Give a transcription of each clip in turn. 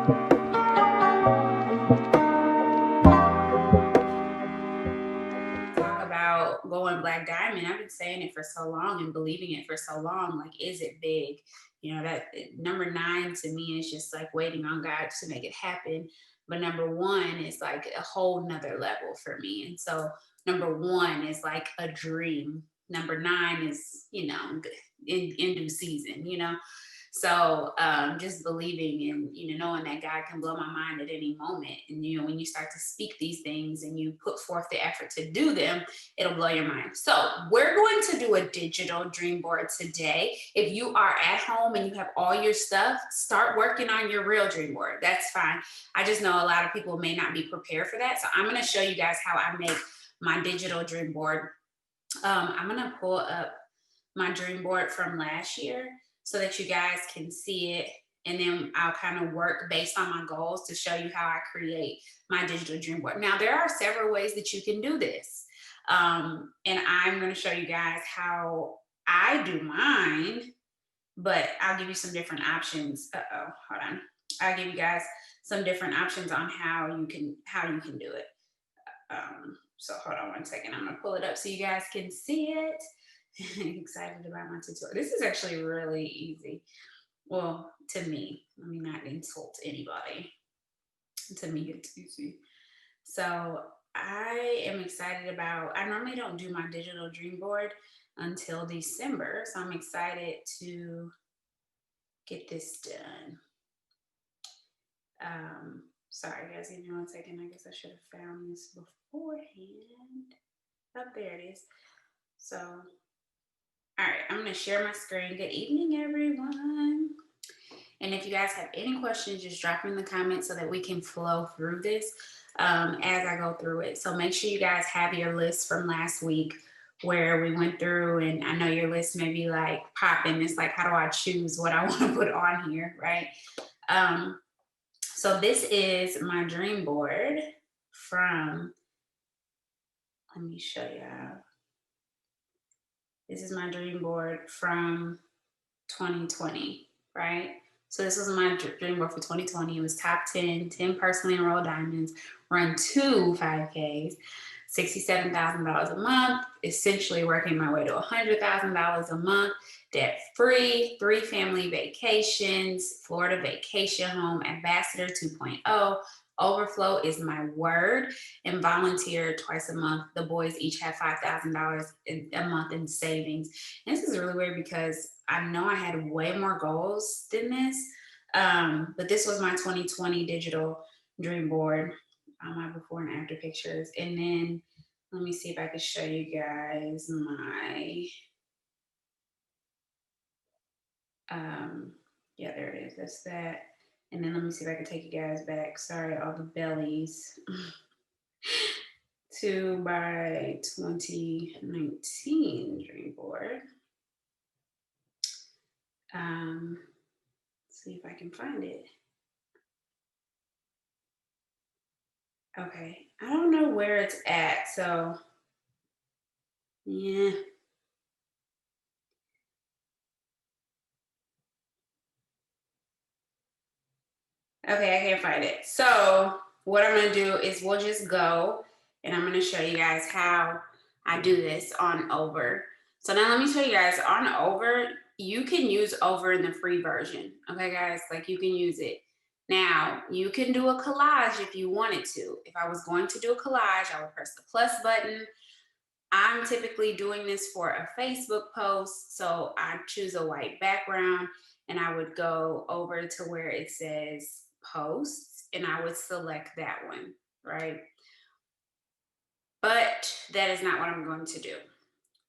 Talk about going black diamond. I've been saying it for so long and believing it for so long. Like, is it big? You know, that number nine to me is just like waiting on God to make it happen. But number one is like a whole nother level for me. And so number one is like a dream. Number nine is, in due season, So just believing and knowing that God can blow my mind at any moment, and when you start to speak these things and you put forth the effort to do them, it'll blow your mind. So we're going to do a digital dream board today. If you are at home and you have all your stuff, start working on your real dream board. That's fine. I just know a lot of people may not be prepared for that, so I'm going to show you guys how I make my digital dream board. I'm going to pull up my dream board from last year so that you guys can see it. And then I'll kind of work based on my goals to show you how I create my digital dream board. Now, there are several ways that you can do this. And I'm going to show you guys how I do mine, but I'll give you some different options. Hold on. I'll give you guys some different options on how you can do it. So hold on one second. I'm going to pull it up so you guys can see it. Excited about my tutorial. This is actually really easy. Well, to me, let me not insult anybody. To me, it's easy. So I am excited about, I normally don't do my digital dream board until December. So I'm excited to get this done. Sorry guys, give me one second. I guess I should have found this beforehand. Oh, there it is. So all right, I'm going to share my screen. Good evening, everyone. And if you guys have any questions, just drop them in the comments so that we can flow through this as I go through it. So make sure you guys have your list from last week where we went through, and I know your list may be like popping. It's like, how do I choose what I want to put on here, right? So this is my dream board from, let me show you how. This is my dream board from 2020, right? So this was my dream board for 2020. It was top 10, 10 personally enrolled diamonds, run 2 5Ks, $67,000 a month, essentially working my way to $100,000 a month, debt free, 3 family vacations, Florida vacation home, ambassador 2.0. Overflow is my word, and volunteer twice a month. The boys each have $5,000 a month in savings. And this is really weird because I know I had way more goals than this, but this was my 2020 digital dream board, my before and after pictures. And then let me see if I can show you guys my, yeah, there it is. That's that. And then let me see if I can take you guys back. Sorry, all the bellies. To my 2019 dream board. See if I can find it. Okay, I don't know where it's at, so yeah. Okay, I can't find it. So what I'm gonna do is we'll just go and I'm gonna show you guys how I do this on Over. So now let me show you guys on Over, you can use Over in the free version. Okay, guys, like you can use it. Now, you can do a collage if you wanted to. If I was going to do a collage, I would press the plus button. I'm typically doing this for a Facebook post, so I choose a white background and I would go over to where it says posts and I would select that one, right? But that is not what I'm going to do.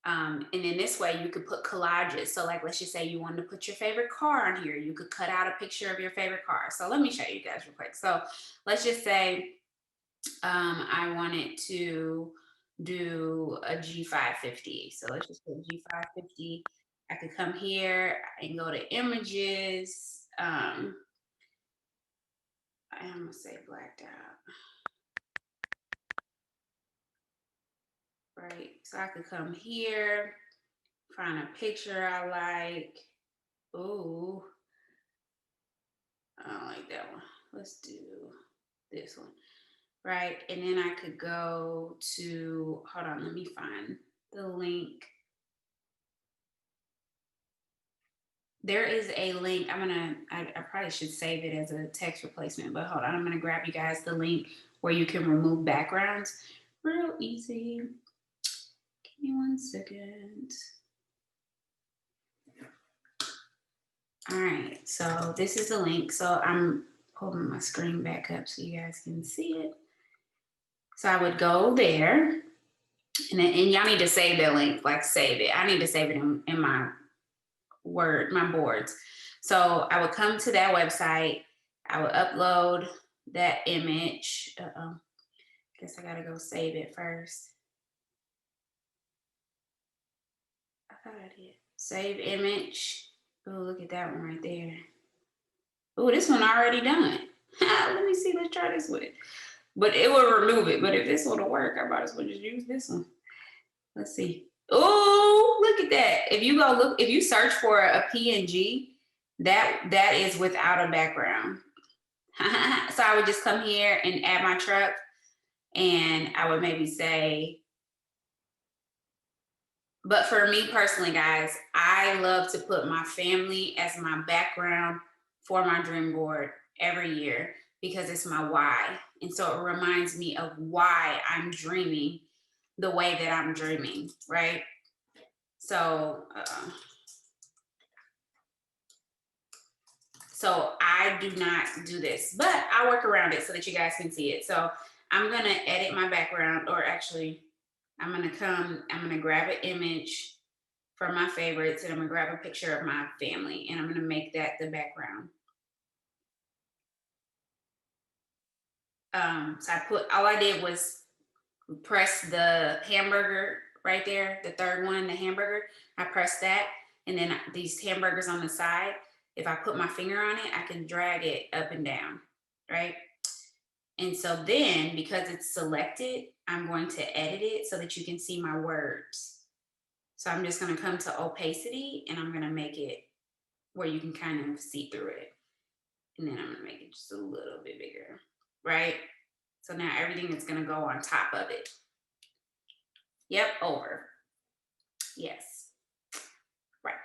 And in this way, you could put collages. So like, let's just say you wanted to put your favorite car on here. You could cut out a picture of your favorite car. So let me show you guys real quick. So let's just say I wanted to do a G550. So let's just put G550. I could come here and go to images. I'm gonna say blacked out. Right. So I could come here, find a picture I like. Ooh, I don't like that one. let's do this one, right? And then I could go to, hold on, let me find the link. There is a link. I probably should save it as a text replacement, but hold on, I'm gonna grab you guys the link where you can remove backgrounds. Real easy. Give me 1 second. All right, so this is the link. So I'm pulling my screen back up so you guys can see it. So I would go there, and y'all need to save the link, like save it. I need to save it in my boards. So I would come to that website. I would upload that image. Guess I gotta go save it first. I thought I did. Save image. Oh, look at that one right there. Oh, this one already done. Let me see. Let's try this one. But it will remove it. But if this one will work, I might as well just use this one. Let's see. Oh, look at that. If you go look, if you search for a PNG, that is without a background. So I would just come here and add my truck, and I would maybe say, but for me personally, guys, I love to put my family as my background for my dream board every year because it's my why. And so it reminds me of why I'm dreaming the way that I'm dreaming, right? So, so I do not do this, but I work around it so that you guys can see it. So I'm gonna edit my background, or actually, I'm gonna grab an image from my favorites, and I'm gonna grab a picture of my family, and I'm gonna make that the background. So all I did was press the hamburger right there, the third one, the hamburger. I pressed that, and then these hamburgers on the side, if I put my finger on it, I can drag it up and down, right? And so then, because it's selected, I'm going to edit it so that you can see my words. So I'm just gonna come to opacity, and I'm gonna make it where you can kind of see through it. And then I'm gonna make it just a little bit bigger, right? So now everything is gonna go on top of it. Yep, over. Yes, right.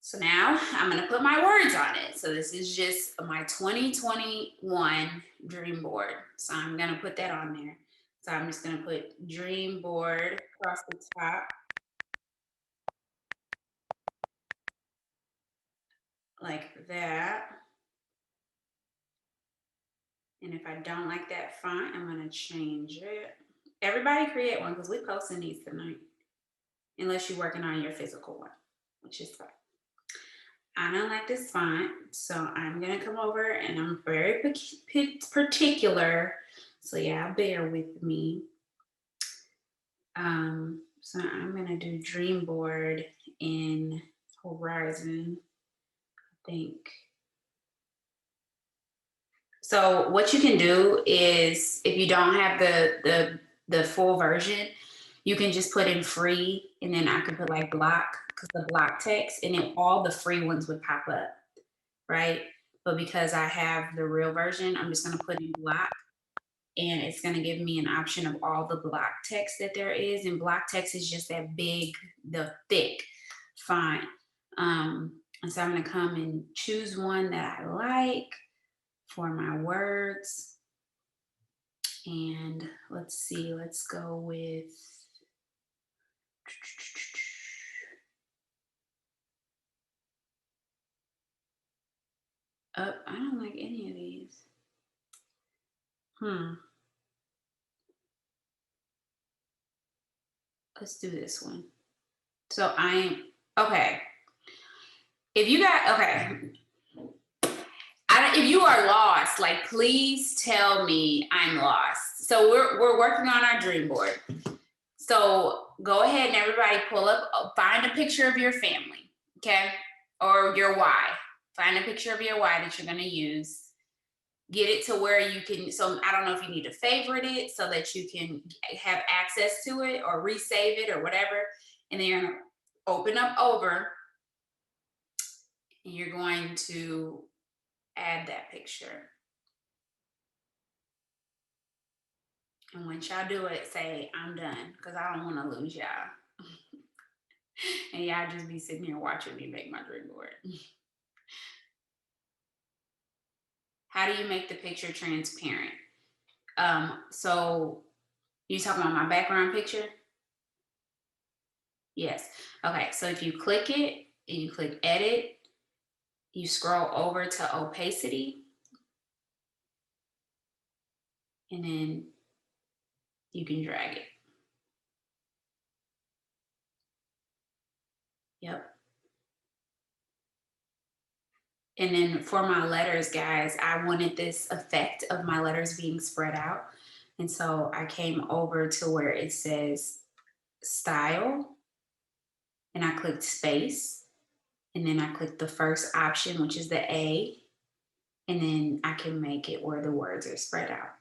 So now I'm gonna put my words on it. So this is just my 2021 dream board. So I'm gonna put that on there. So I'm just gonna put dream board across the top like that. And if I don't like that font, I'm gonna change it. Everybody create one because we're posting these tonight. Unless you're working on your physical one, which is fine. I don't like this font, so I'm gonna come over, and I'm very particular. So yeah, bear with me. So I'm gonna do dreamboard in Horizon, I think. So what you can do is, if you don't have the full version, you can just put in free, and then I could put like block, because the block text, and then all the free ones would pop up, right? But because I have the real version, I'm just gonna put in block, and it's gonna give me an option of all the block text that there is. And block text is just that big, the thick font. And so I'm gonna come and choose one that I like for my words. And let's see, let's go with, I don't like any of these. Let's do this one. So okay. If you got, okay. If you are lost, like, please tell me I'm lost. So we're working on our dream board. So go ahead and everybody pull up, find a picture of your family, okay? Or your why. Find a picture of your why that you're gonna use. Get it to where you can, so I don't know if you need to favorite it so that you can have access to it, or resave it or whatever. And then you're gonna open up over, and you're going to add that picture. And once y'all do it, say, I'm done, because I don't want to lose y'all. And y'all just be sitting here watching me make my dream board. How do you make the picture transparent? So you talking about my background picture? Yes. Okay, so if you click it and you click edit, you scroll over to opacity, and then you can drag it. Yep. And then for my letters, guys, I wanted this effect of my letters being spread out. And so I came over to where it says style, and I clicked space, and then I clicked the first option, which is the A, and then I can make it where the words are spread out.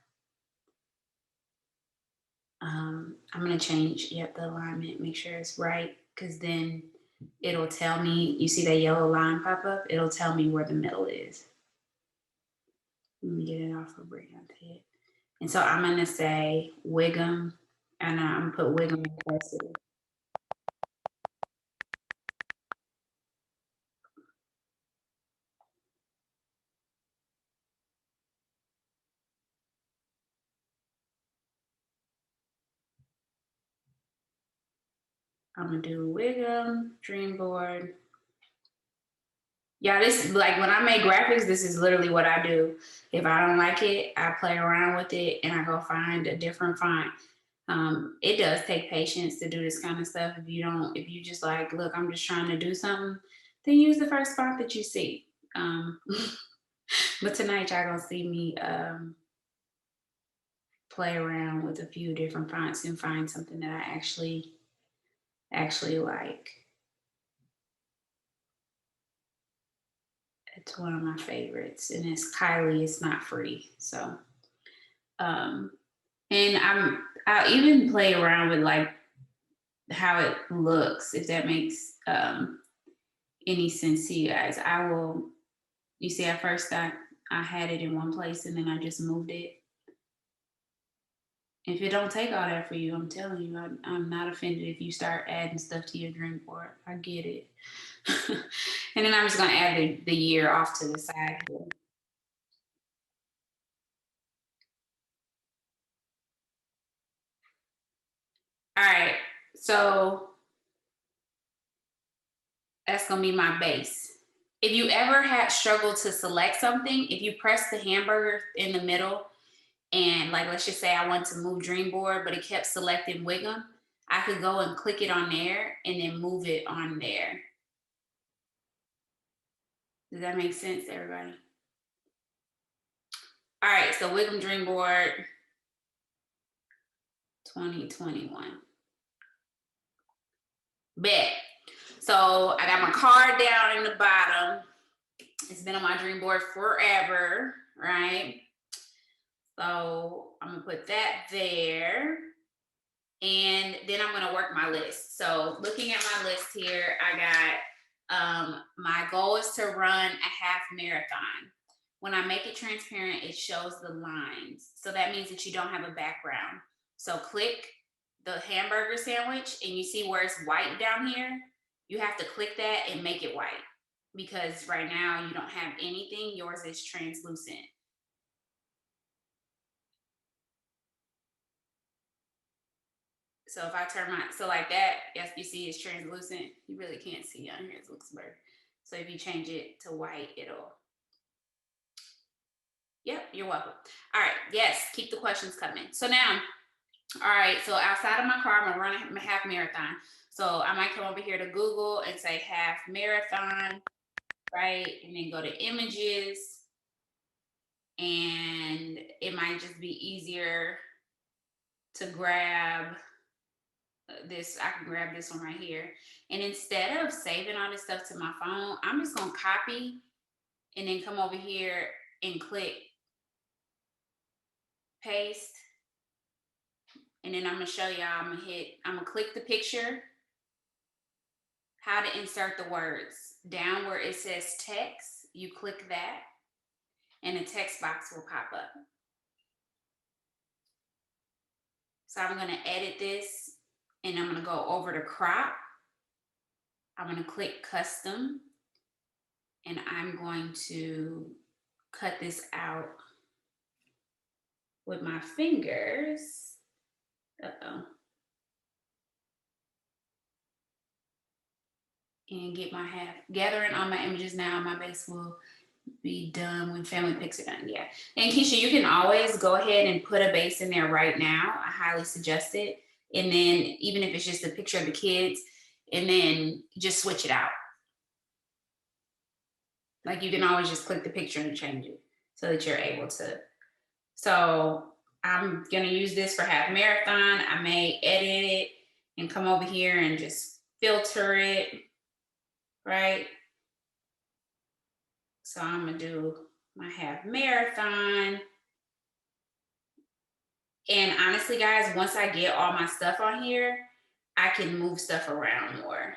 I'm going to change, the alignment, make sure it's right, because then it'll tell me, you see that yellow line pop up? It'll tell me where the middle is. Let me get it off of Brian's head. And so I'm going to say Whigham, and I'm going to put Whigham in cursive. I'm going to do Whigham, dreamboard. Yeah, this, like, when I make graphics, this is literally what I do. If I don't like it, I play around with it and I go find a different font. It does take patience to do this kind of stuff. If you just like, look, I'm just trying to do something, then use the first font that you see. But tonight y'all gonna see me play around with a few different fonts and find something that I actually like. It's one of my favorites, and it's Kylie. It's not free, so and I'll even play around with like how it looks, if that makes any sense to you guys. You see, at first I had it in one place and then I just moved it. If it don't take all that for you, I'm telling you, I'm not offended if you start adding stuff to your dream board. I get it. And then I'm just gonna add the year off to the side here. All right, so that's gonna be my base. If you ever had struggled to select something, if you press the hamburger in the middle and, like, let's just say I want to move dream board, but it kept selecting Whigham, I could go and click it on there and then move it on there. Does that make sense to everybody? All right, so Whigham dream board 2021. Bet. So I got my card down in the bottom. It's been on my dream board forever, right? So I'm gonna put that there. And then I'm gonna work my list. So looking at my list here, I got my goal is to run a half marathon. When I make it transparent, it shows the lines. So that means that you don't have a background. So click the hamburger sandwich and you see where it's white down here. You have to click that and make it white, because right now you don't have anything. Yours is translucent. So if I turn so like that, yes, you see it's translucent. You really can't see on here, it looks blurry. So if you change it to white, yep, you're welcome. All right, yes, keep the questions coming. So now, all right, so outside of my car, I'm gonna run a half marathon. So I might come over here to Google and say half marathon, right? And then go to images, and it might just be easier to grab this. I can grab this one right here. And instead of saving all this stuff to my phone, I'm just gonna copy and then come over here and click paste. And then I'm gonna show y'all, I'm gonna click the picture, how to insert the words. Down where it says text, you click that and a text box will pop up. So I'm gonna edit this and I'm gonna go over to crop. I'm gonna click custom and I'm going to cut this out with my fingers. Uh-oh. And get my half, gathering all my images now. My base will be done when family pics are done. Yeah. And Keisha, you can always go ahead and put a base in there right now. I highly suggest it. And then even if it's just a picture of the kids, and then just switch it out. Like you can always just click the picture and change it so that you're able to. So I'm gonna use this for half marathon. I may edit it and come over here and just filter it, right? So I'm gonna do my half marathon. And honestly, guys, once I get all my stuff on here, I can move stuff around more.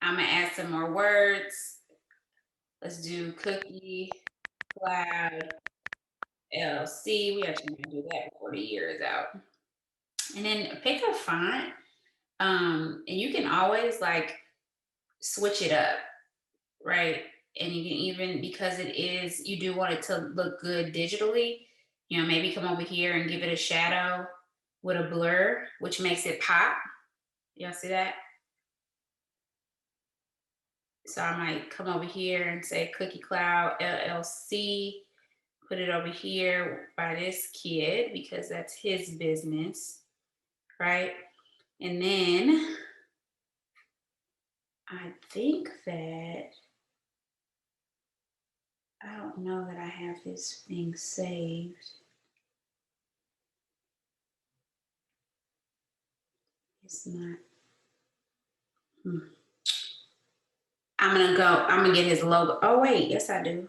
I'm gonna add some more words. Let's do cookie cloud LC. We actually gonna do that before the year is out. And then pick a font. And you can always like switch it up, right? And you can even, because it is, you do want it to look good digitally, you know, maybe come over here and give it a shadow with a blur, which makes it pop. Y'all see that? So I might come over here and say Cookie Cloud LLC, put it over here by this kid because that's his business, right? And then I think that, I don't know that I have this thing saved. It's not. I'm gonna get his logo. Oh wait, yes I do.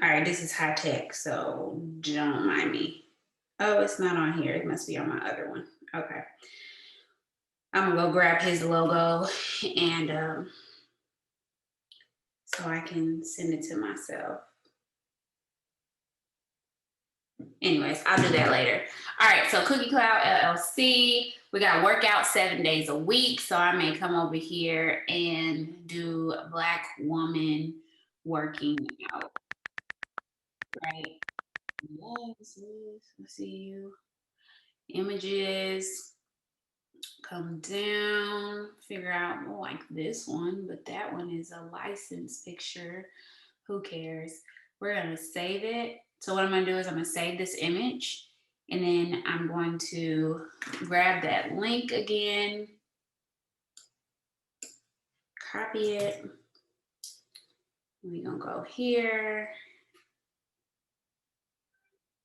All right, this is high tech, so don't mind me. Oh, it's not on here. It must be on my other one. Okay. I'm gonna go grab his logo and so I can send it to myself. Anyways, I'll do that later. All right, so Cookie Cloud LLC. We got workout 7 days a week. So I may come over here and do Black woman working out. Right. Yes, let's see you. Images. Come down, figure out like this one, but that one is a license picture. Who cares? We're gonna save it. So what I'm gonna do is I'm gonna save this image and then I'm going to grab that link again, copy it. We're gonna go here,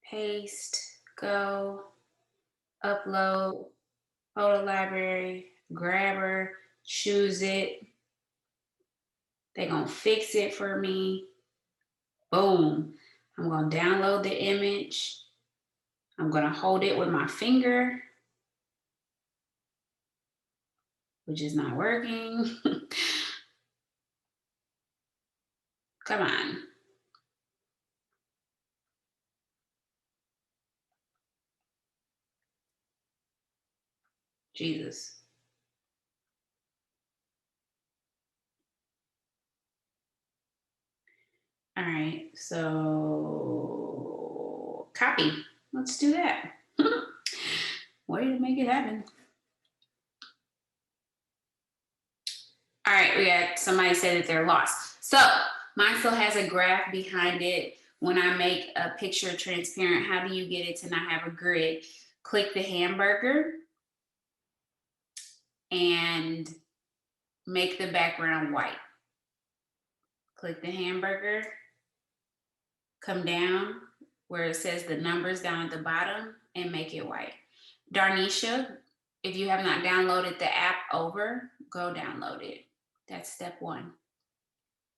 paste, go, upload, photo library, grabber, choose it. They're gonna fix it for me. Boom. I'm going to download the image. I'm going to hold it with my finger, which is not working. Come on. Jesus. All right, so copy. Let's do that. Way to make it happen. All right, we got somebody said that they're lost. So mine still has a graph behind it. When I make a picture transparent, how do you get it to not have a grid? Click the hamburger and make the background white. Click the hamburger, come down where it says the numbers down at the bottom and make it white. Darnisha, if you have not downloaded the app over, go download it. That's step one.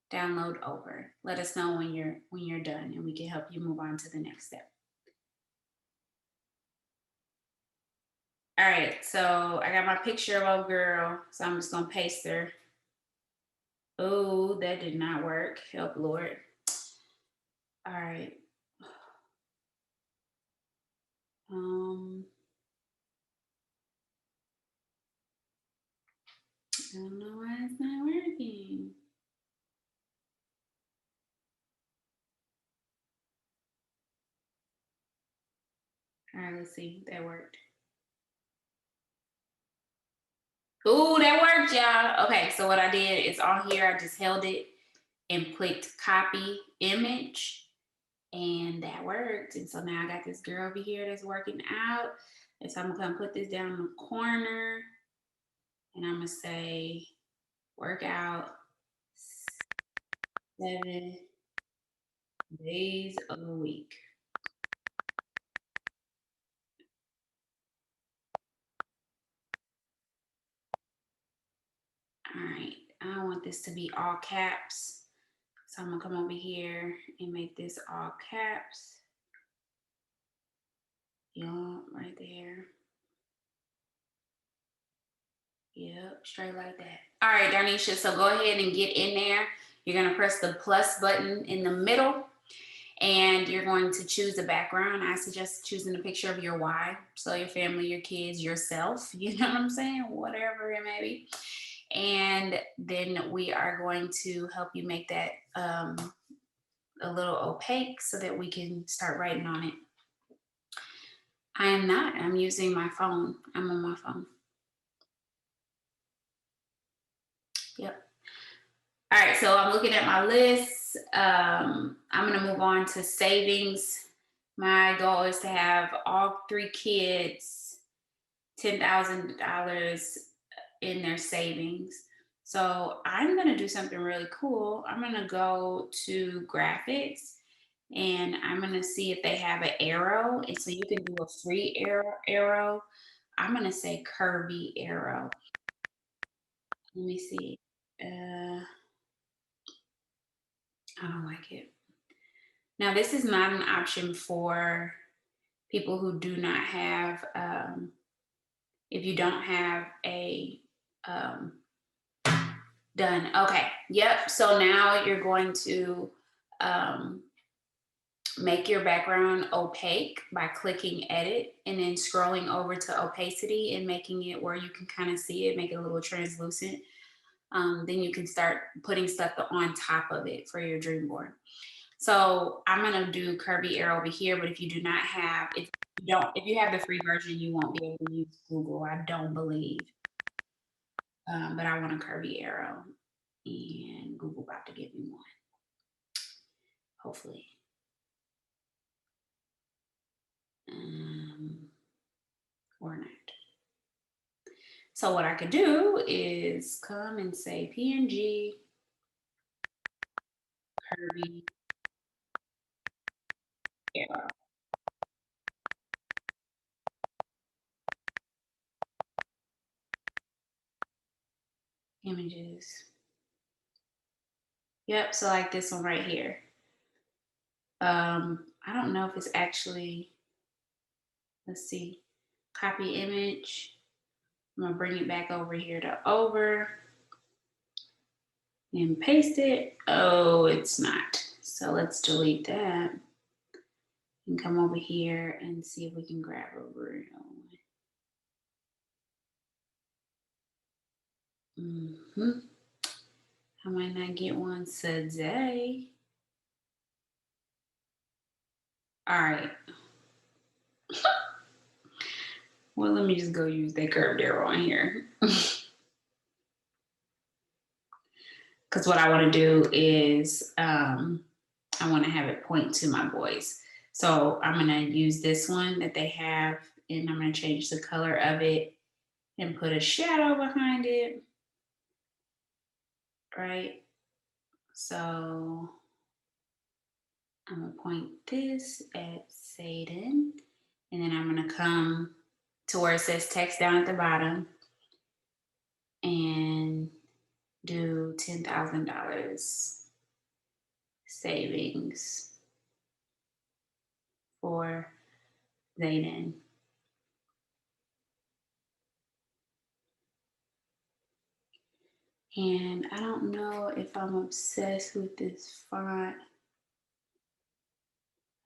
Download over. Let us know when you're done and we can help you move on to the next step. All right, so I got my picture of old girl, so I'm just gonna paste her. Oh, that did not work. Help, Lord. All right. I don't know why it's not working. All right, let's see. That worked. Ooh, that worked, y'all. Okay, so what I did is on here, I just held it and clicked copy image, and that worked. And so now I got this girl over here that's working out. And so I'm gonna come put this down in the corner, and I'm gonna say workout 7 days a week. All right, I want this to be all caps. So I'm gonna come over here and make this all caps. Yup, right there. Yep, straight like that. All right, Darnisha, so go ahead and get in there. You're gonna press the plus button in the middle, and you're going to choose a background. I suggest choosing a picture of your why. So your family, your kids, yourself, you know what I'm saying? Whatever it may be. And then we are going to help you make that a little opaque so that we can start writing on it. I am not. I'm using my phone. I'm on my phone. Yep. All right, so I'm looking at my list. I'm going to move on to savings. My goal is to have all 3 kids $10,000 in their savings. So I'm going to do something really cool. I'm going to go to graphics, and I'm going to see if they have an arrow. And so you can do a free arrow. I'm going to say curvy arrow. Let me see. I don't like it. Now, this is not an option for people who do not have, if you don't have a done. Okay. Yep. So now you're going to make your background opaque by clicking edit and then scrolling over to opacity and making it where you can kind of see it, make it a little translucent. Then you can start putting stuff on top of it for your dream board. So I'm gonna do curvy arrow over here, but if you do not have, if you have the free version, you won't be able to use Google, I don't believe. But I want a curvy arrow, and Google about to give me one, hopefully. Or not. So what I could do is come and say PNG curvy arrow. Images. Yep, so like this one right here. I don't know if it's actually, let's see, copy image. I'm gonna bring it back over here to over and paste it. Oh, it's not. So let's delete that and come over here and see if we can grab a real one. I might not get one today. All right. Well, let me just go use that curved arrow on here. Because what I want to do is I want to have it point to my boys. So I'm going to use this one that they have, and I'm going to change the color of it and put a shadow behind it. Right? So I'm going to point this at Satan, and then I'm going to come to where it says text down at the bottom and do $10,000 savings for Zayden. And I don't know if I'm obsessed with this font.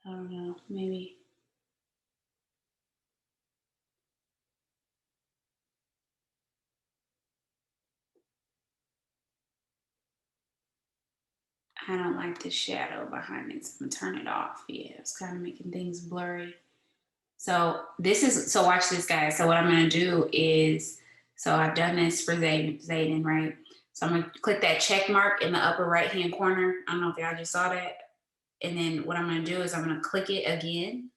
I don't know, maybe. I don't like the shadow behind it, so I'm gonna turn it off. Yeah, it's kind of making things blurry. So so watch this, guys. So what I'm gonna do is, so I've done this for Zayden, right? So I'm gonna click that check mark in the upper right hand corner. I don't know if y'all just saw that. And then what I'm gonna do is I'm gonna click it again,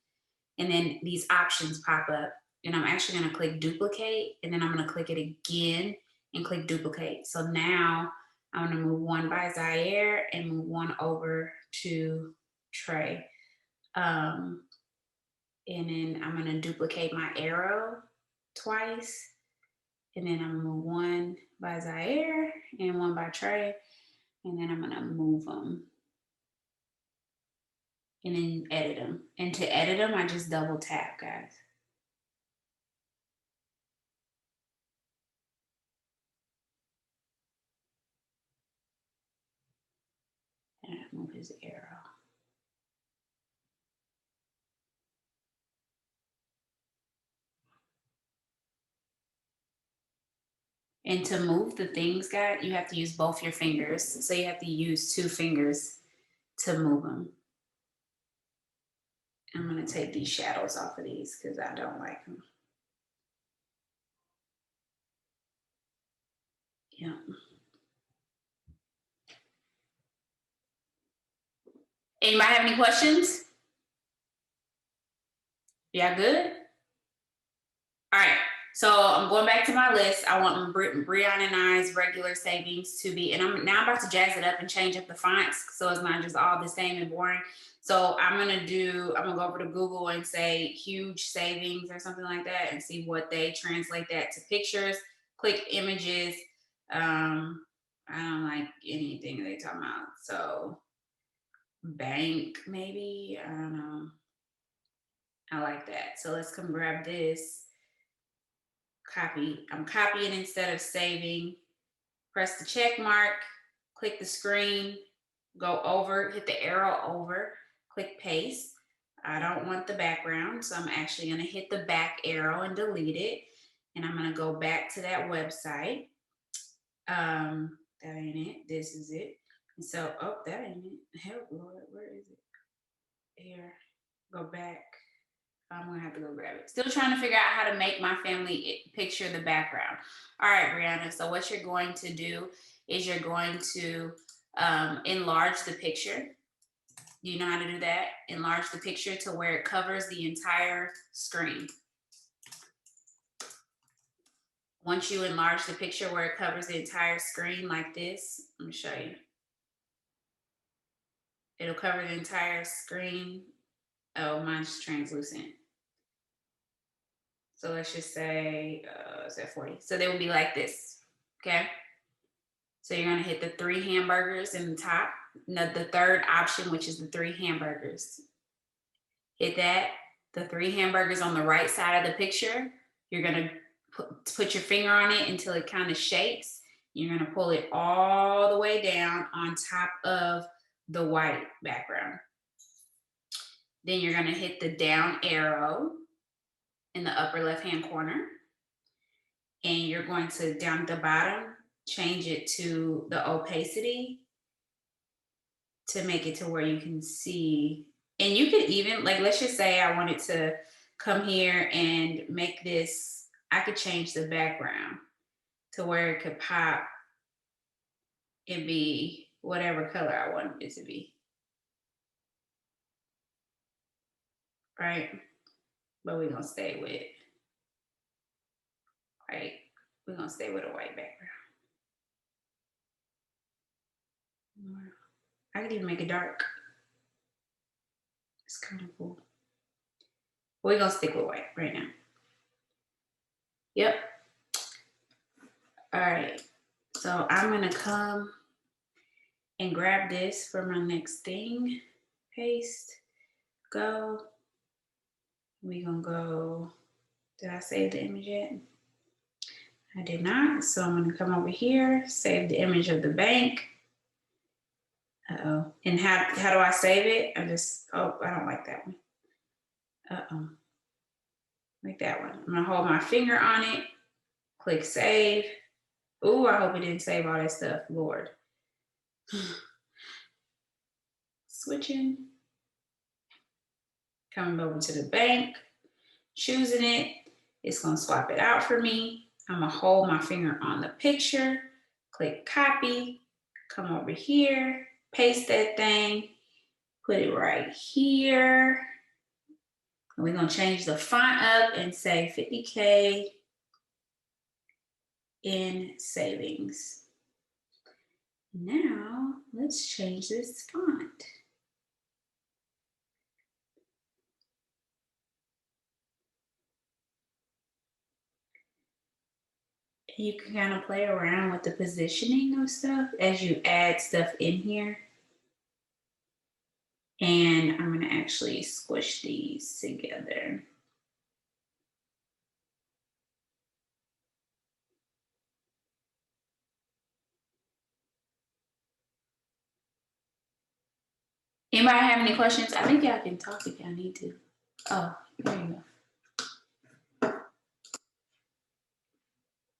and then these options pop up. And I'm actually gonna click duplicate, and then I'm gonna click it again and click duplicate. So now I'm gonna move one by Zaire and move one over to Trey. And then I'm gonna duplicate my arrow twice. And then I'm gonna move one by Zaire and one by Trey. And then I'm gonna move them. And then edit them. And to edit them, I just double tap, guys. And I move his arrow. And to move the things, guys, you have to use both your fingers. So you have to use 2 fingers to move them. I'm gonna take these shadows off of these because I don't like them. Yeah. Anybody have any questions? Yeah, good? All right, so I'm going back to my list. I want Brianna and I's regular savings to be, and I'm about to jazz it up and change up the fonts so it's not just all the same and boring. So I'm gonna go over to Google and say huge savings or something like that and see what they translate that to pictures. Click images. I don't like anything they talk about. So bank, maybe, I don't know. I like that. So let's come grab this. Copy. I'm copying instead of saving. Press the check mark, click the screen, go over, hit the arrow over, click paste. I don't want the background, so I'm actually gonna hit the back arrow and delete it. And I'm gonna go back to that website. That ain't it. This is it. And so, oh, that ain't it. Help, Lord, where is it? Here, go back. I'm gonna have to go grab it. Still trying to figure out how to make my family picture the background. All right, Brianna. So what you're going to do is you're going to enlarge the picture. You know how to do that? Enlarge the picture to where it covers the entire screen. Once you enlarge the picture where it covers the entire screen like this, let me show you. It'll cover the entire screen. Oh, mine's translucent. So let's just say, it's at 40. So they will be like this, okay? So you're gonna hit the 3 hamburgers in the top. The third option, which is the 3 hamburgers. Hit that. The 3 hamburgers on the right side of the picture. You're gonna put your finger on it until it kind of shakes. You're gonna pull it all the way down on top of the white background. Then you're gonna hit the down arrow in the upper left-hand corner. And you're going to, down at the bottom, change it to the opacity to make it to where you can see. And you could even, like, let's just say I wanted to come here and make this, I could change the background to where it could pop and be whatever color I wanted it to be. Right? But we're gonna stay with white. We're gonna stay with a white background. I could even make it dark. It's kind of cool. We're gonna stick with white right now. Yep. All right. So I'm gonna come and grab this for my next thing. Paste. Go. We're gonna go. Did I save the image yet? I did not. So I'm gonna come over here, save the image of the bank. Uh-oh. And how do I save it? I don't like that one. Uh-oh. Like that one. I'm gonna hold my finger on it, click save. Ooh, I hope it didn't save all that stuff, Lord. Switching. Coming over to the bank, choosing it. It's gonna swap it out for me. I'm gonna hold my finger on the picture, click copy, come over here, paste that thing, put it right here. And we're gonna change the font up and say 50K in savings. Now, let's change this font. You can kind of play around with the positioning of stuff as you add stuff in here. And I'm gonna actually squish these together. Anybody have any questions? I think y'all can talk if y'all need to. Oh, there you go.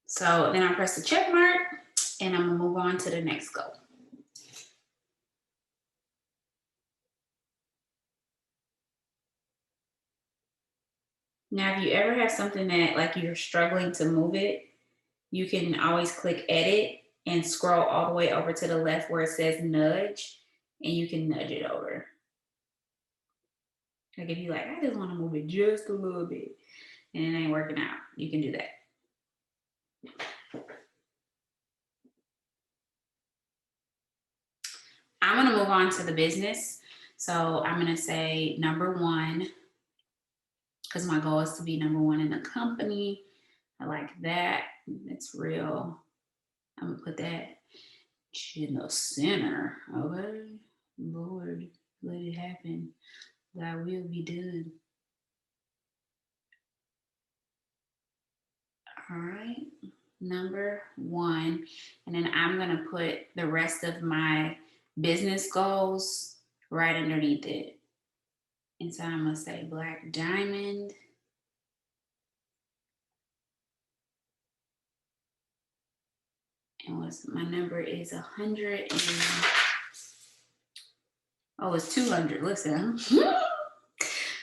So then I press the check mark and I'm gonna move on to the next goal. Now, if you ever have something that like you're struggling to move it, you can always click edit and scroll all the way over to the left where it says nudge, and you can nudge it over. Like if you like, I just want to move it just a little bit and it ain't working out, you can do that. I'm gonna move on to the business. So I'm gonna say number one, because my goal is to be number one in the company. I like that. It's real. I'm gonna put that in the center. Okay, Lord, let it happen. Thy will be done. All right, number one. And then I'm gonna put the rest of my business goals right underneath it. And so I'm gonna say Black Diamond. And what's my number is 100 and oh, it's 200. Listen,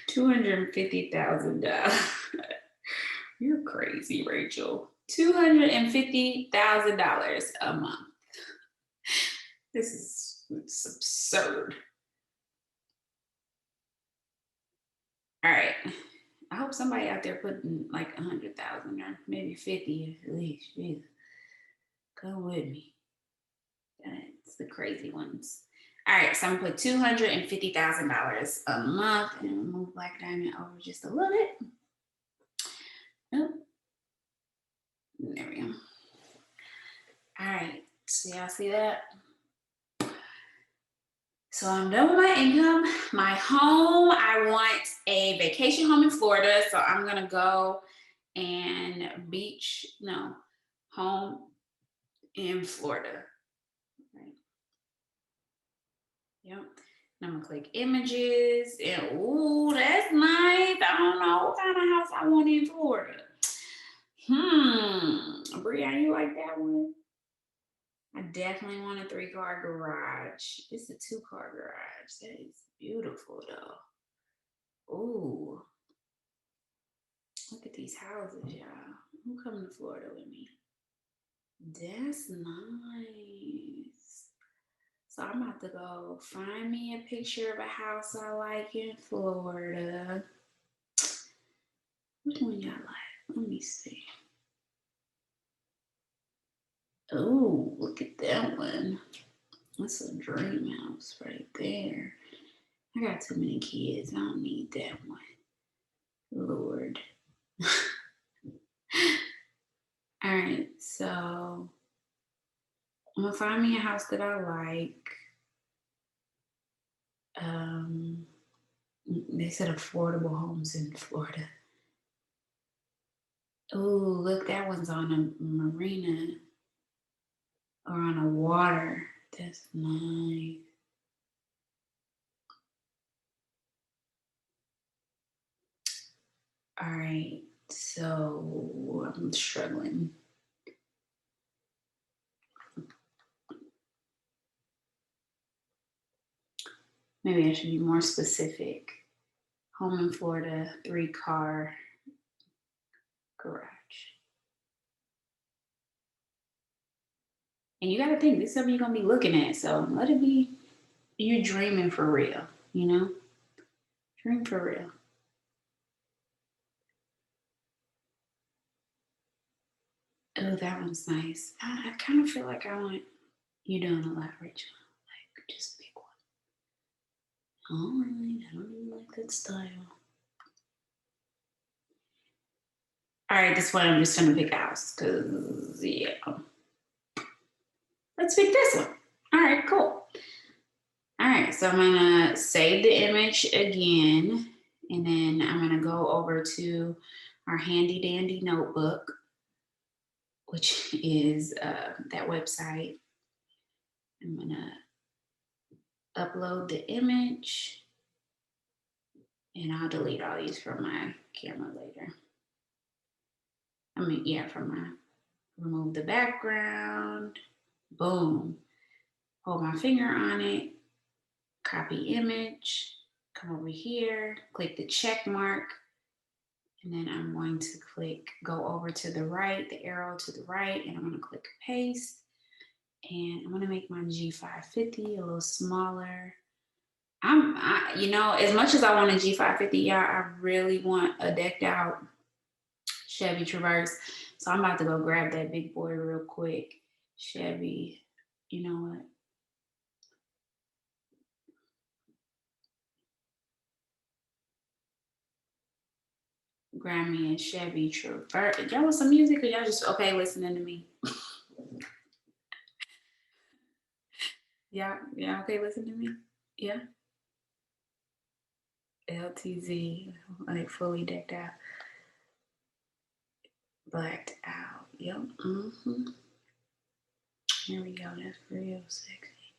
$250,000. You're crazy, Rachel. $250,000 a month. This is absurd. All right. I hope somebody out there putting like 100,000 or maybe 50 at least. Jeez. Go with me. That's the crazy ones. All right, so I'm gonna put $250,000 a month and move Black Diamond over just a little bit. Oh, there we go. All right, so y'all see that? So I'm done with my income. My home, I want a vacation home in Florida. So I'm gonna go and home in Florida. Right. Yep. And I'm gonna click images and ooh, that's nice. I don't know what kind of house I want in Florida. Brianna, you like that one? I definitely want a 3-car garage. It's a 2-car garage. That is beautiful though. Ooh. Look at these houses, y'all. Who coming to Florida with me? That's nice. So I'm about to go find me a picture of a house I like in Florida. Which one y'all like? Let me see. Oh, look at that one. That's a dream house right there. I got too many kids. I don't need that one. Lord. All right, so I'm gonna find me a house that I like. They said affordable homes in Florida. Oh, look, that one's on a marina or on a water. That's nice. right, so I'm struggling. Maybe I should be more specific. Home in Florida, 3-car garage. And you got to think, this is something you're going to be looking at. So let it be, you're dreaming for real, you know? Dream for real. Oh, that one's nice. I kind of feel like I want, you're doing a lot, Rachel. Like, just pick one. All right, I don't even like that style. All right, this one I'm just going to pick out because, yeah. Let's pick this one. All right, cool. All right, so I'm gonna save the image again, and then I'm gonna go over to our handy dandy notebook, which is that website. I'm gonna upload the image, and I'll delete all these from my camera later. I mean, yeah, from my, remove the background, boom. Hold my finger on it, copy image, come over here, click the check mark, and then I'm going to go over to the right, the arrow to the right, and I'm going to click paste. And I'm going to make my G550 a little smaller. You know, as much as I want a G550, yeah, I really want a decked out Chevy Traverse. So I'm about to go grab that big boy real quick. Chevy, you know what? Grab me a Chevy Traverse. Y'all want some music or y'all just okay listening to me? Yeah, okay listening to me? Yeah. LTZ, like fully decked out. Blacked out. Yep. Mm-hmm. Here we go. That's real sexy.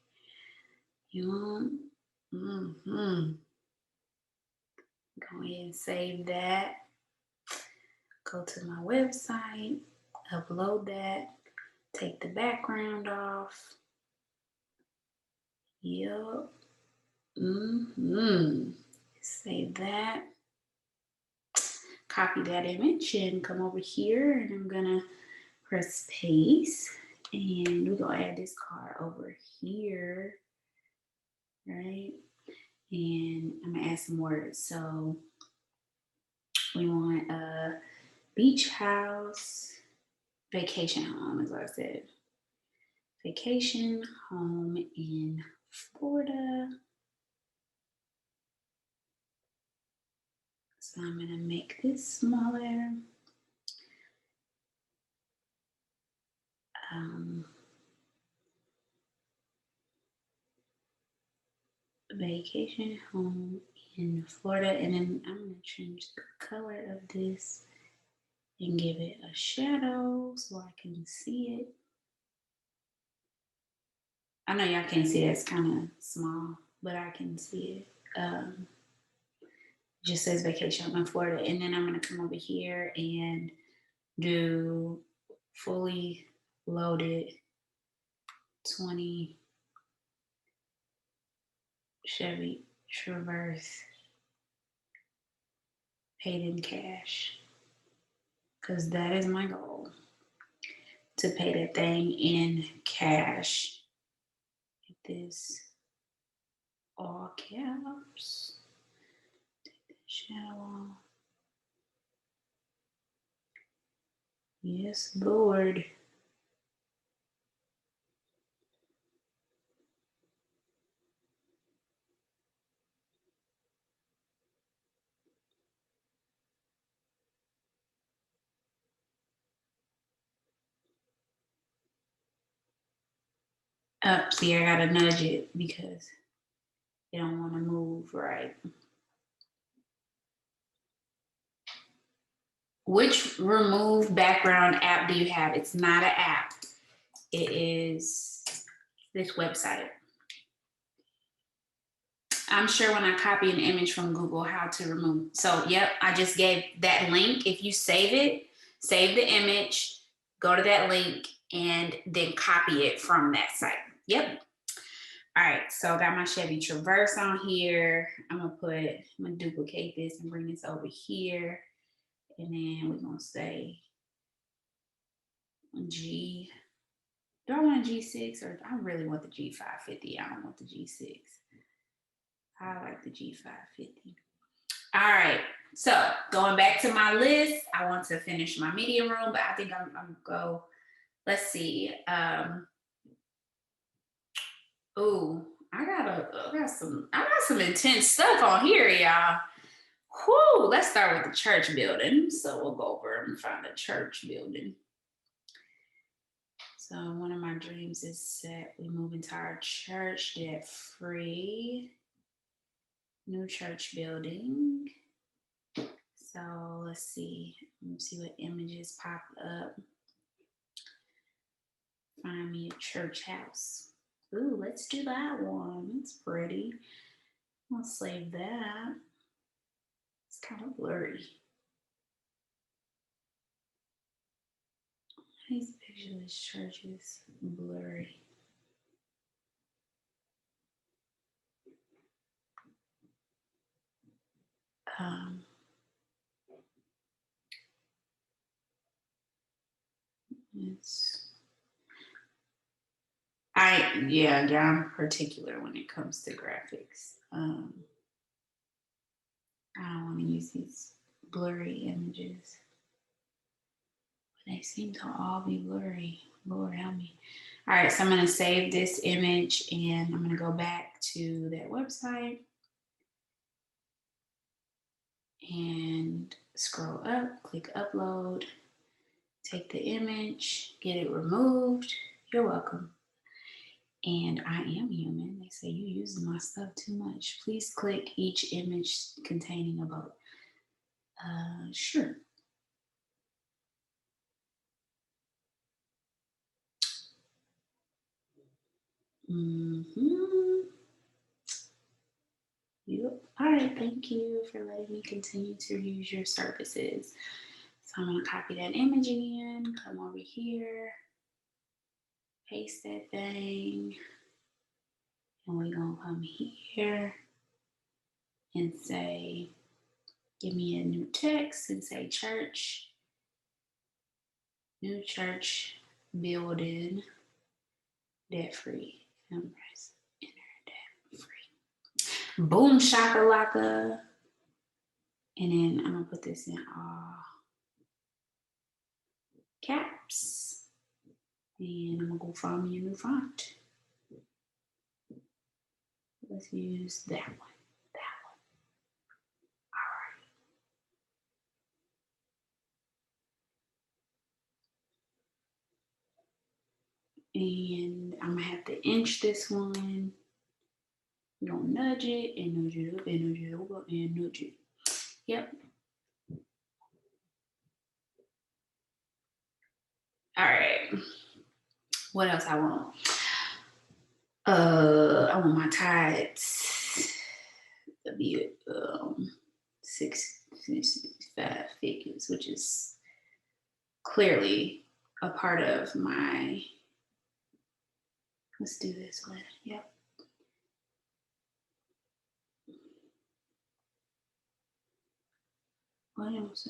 You want? Mm-hmm. Go ahead and save that. Go to my website. Upload that. Take the background off. Yep. Mm-hmm. Save that. Copy that image and come over here, and I'm gonna press paste, and we're gonna add this card over here, right? And I'm gonna add some words. So we want a beach house, vacation home, is what I said. Vacation home in Florida. So I'm gonna make this smaller. Vacation home in Florida, and then I'm gonna change the color of this and give it a shadow so I can see it. I know y'all can't see it, it's kind of small, but I can see it. Just says vacation home in Florida, and then I'm gonna come over here and do fully loaded 20 Chevy Traverse paid in cash, because that is my goal, to pay that thing in cash. Get this all caps. Take that shadow off. Yes, Lord. Up, see, I gotta nudge it because it don't want to move right. Which remove background app do you have? It's not an app. It is this website. I'm sure when I copy an image from Google how to remove. So, yep, I just gave that link. If you save it, save the image, go to that link, and then copy it from that site. Yep. All right, so I got my Chevy Traverse on here. I'm gonna duplicate this and bring this over here. And then we're gonna say G. Do I want a G6 or I really want the G550? I don't want the G6. I like the G550. All right, so going back to my list, I want to finish my medium room, but I think I'm gonna go, let's see. Oh, I got some intense stuff on here, y'all. Whoo, let's start with the church building. So we'll go over and find a church building. So one of my dreams is that we move into our church debt free. New church building. So let's see what images pop up. Find me a church house. Ooh, let's do that one. It's pretty. I'll save that. It's kind of blurry. These pictures of this church is blurry. I'm particular when it comes to graphics. I don't want to use these blurry images. But they seem to all be blurry. Lord help me. All right, so I'm going to save this image and I'm going to go back to that website and scroll up, click upload, take the image, get it removed. You're welcome. And I am human. They say you using my stuff too much. Please click each image containing a vote. Sure. Yep. All right. Thank you for letting me continue to use your services. So I'm going to copy that image again. Come over here. Paste that thing. And we're going to come here and say, give me a new text and say church. New church building. Debt free. And press enter debt free. Boom shakalaka. And then I'm gonna put this in all caps. And I'm gonna go find me a new font. Let's use that one. All right. And I'm gonna have to inch this one. You're gonna nudge it and nudge it up and nudge it over and nudge it. Yep. All right. What else I want? I want my tides to be 5 figures, which is clearly a part of my. Let's do this one. Yep. What else?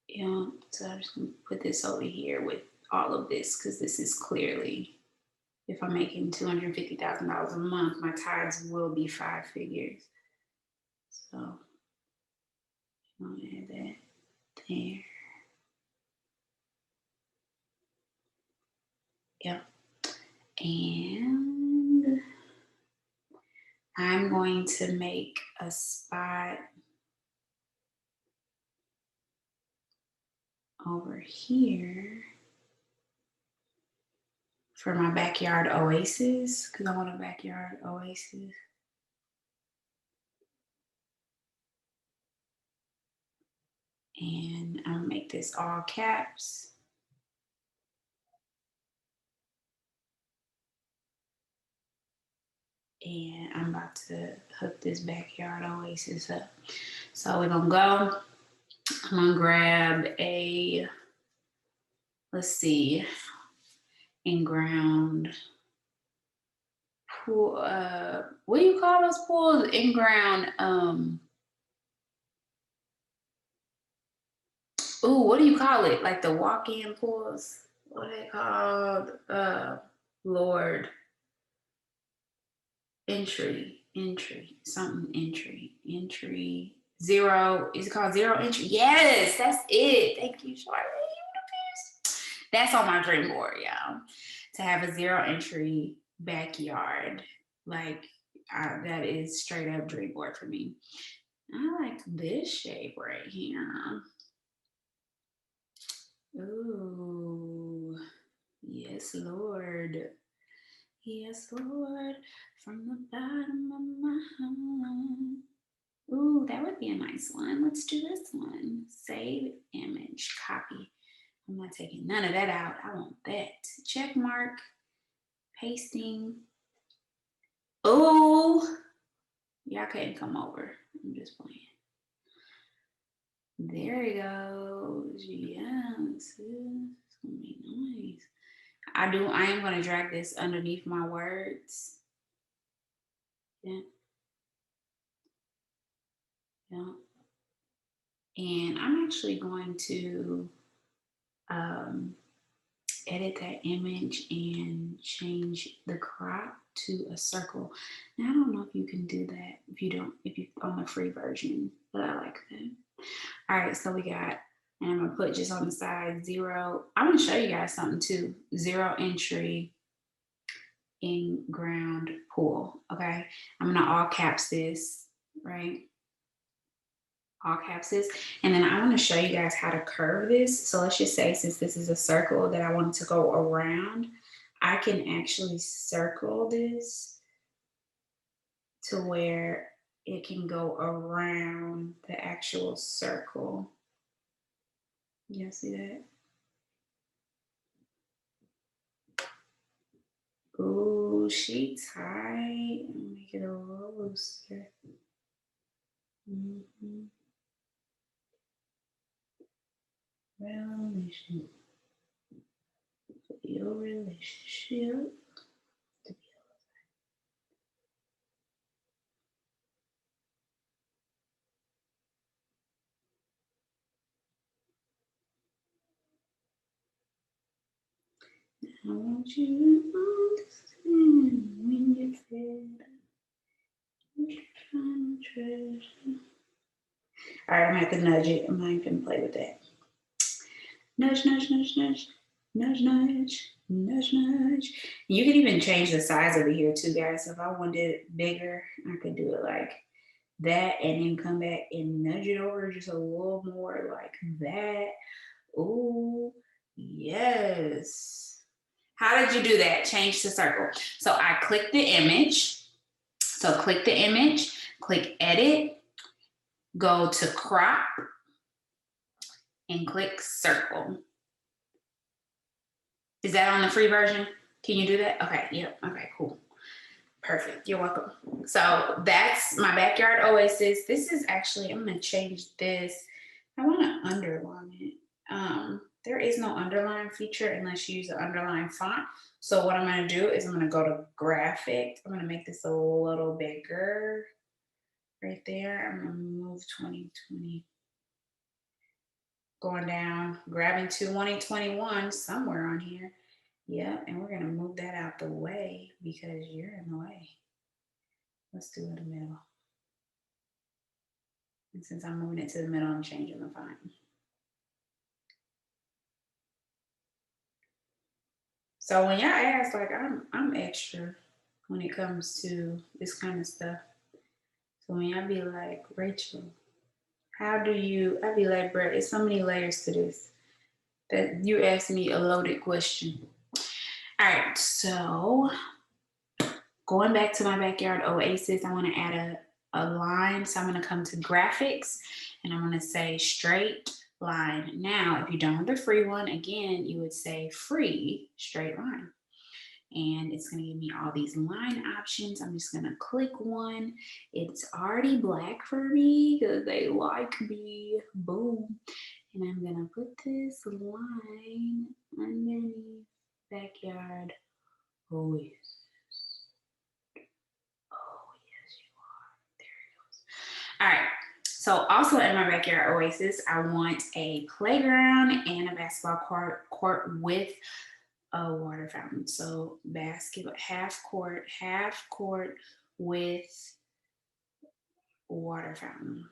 Yeah, so I'm just gonna put this over here with all of this because this is clearly, if I'm making $250,000 a month, my tithes will be 5 figures. So I'm gonna add that there. Yep. And I'm going to make a spot over here for my backyard oasis because I want a backyard oasis. And I'm gonna make this all caps. and I'm about to hook this backyard oasis up. So we're gonna go. I'm gonna grab a, let's see, in-ground pool. What do you call those pools? In-ground. Ooh, what do you call it? Like the walk-in pools? What are they called? Lord. Entry. Zero. Is it called zero entry? Yes, that's it. Thank you, Charlotte. That's on my dream board, y'all. To have a zero entry backyard. Like, that is straight up dream board for me. I like this shape right here. Ooh, yes, Lord. Yes, Lord, from the bottom of my heart. Ooh, that would be a nice one. Let's do this one. Save image, copy. I'm not taking none of that out. I want that. Check mark, pasting. Oh, y'all couldn't come over. I'm just playing. There he goes. Yes, it's gonna be nice. I am gonna drag this underneath my words. Yeah. Yeah. And I'm actually going to edit that image and change the crop to a circle. Now I don't know if you can do that if you on the free version, but I like that. All right, so we got, and I'm gonna put just on the side 0. I want to show you guys something too. 0 entry in ground pool. Okay, I'm gonna all caps this, right? All caps this, and then I want to show you guys how to curve this. So let's just say, since this is a circle that I want to go around, I can actually circle this to where it can go around the actual circle. You guys see that? Ooh, she tight. Make it a little looser. Mm-hmm. Relationship. Your relationship. I want you to understand when you said you're trying to treasure. All right, I'm gonna have to nudge it. I'm not even gonna play with that. Nudge, nudge, nudge, nudge, nudge, nudge, nudge, nudge. You can even change the size over here too, guys. So if I wanted it bigger, I could do it like that and then come back and nudge it over just a little more like that. Ooh, yes. How did you do that? Change the circle. So I click the image. So click the image, click edit, go to crop, and click circle. Is that on the free version? Can you do that? Okay, yep, okay, cool. Perfect, you're welcome. So that's my backyard oasis. This is actually, I'm gonna change this. I wanna underline it. There is no underline feature unless you use the underline font. So what I'm gonna do is I'm gonna go to graphic. I'm gonna make this a little bigger right there. I'm gonna move 2020. Going down, grabbing 2021 somewhere on here. Yeah, and we're gonna move that out the way because you're in the way. Let's do it in the middle. And since I'm moving it to the middle, I'm changing the font. So when y'all ask, like I'm extra when it comes to this kind of stuff. So when y'all be like, Rachel, how do you? I be like, bro, it's so many layers to this that you asked me a loaded question. All right, so going back to my backyard oasis, I want to add a line. So I'm going to come to graphics and I'm going to say straight line. Now, if you don't have the free one, again, you would say free straight line. and it's gonna give me all these line options. I'm just gonna click one. It's already black for me because they like me, boom. And I'm gonna put this line underneath backyard. Oh yes. Oh yes, you are. There it goes. All right. So also in my backyard oasis, I want a playground and a basketball court with a water fountain. So basketball, half court with water fountain.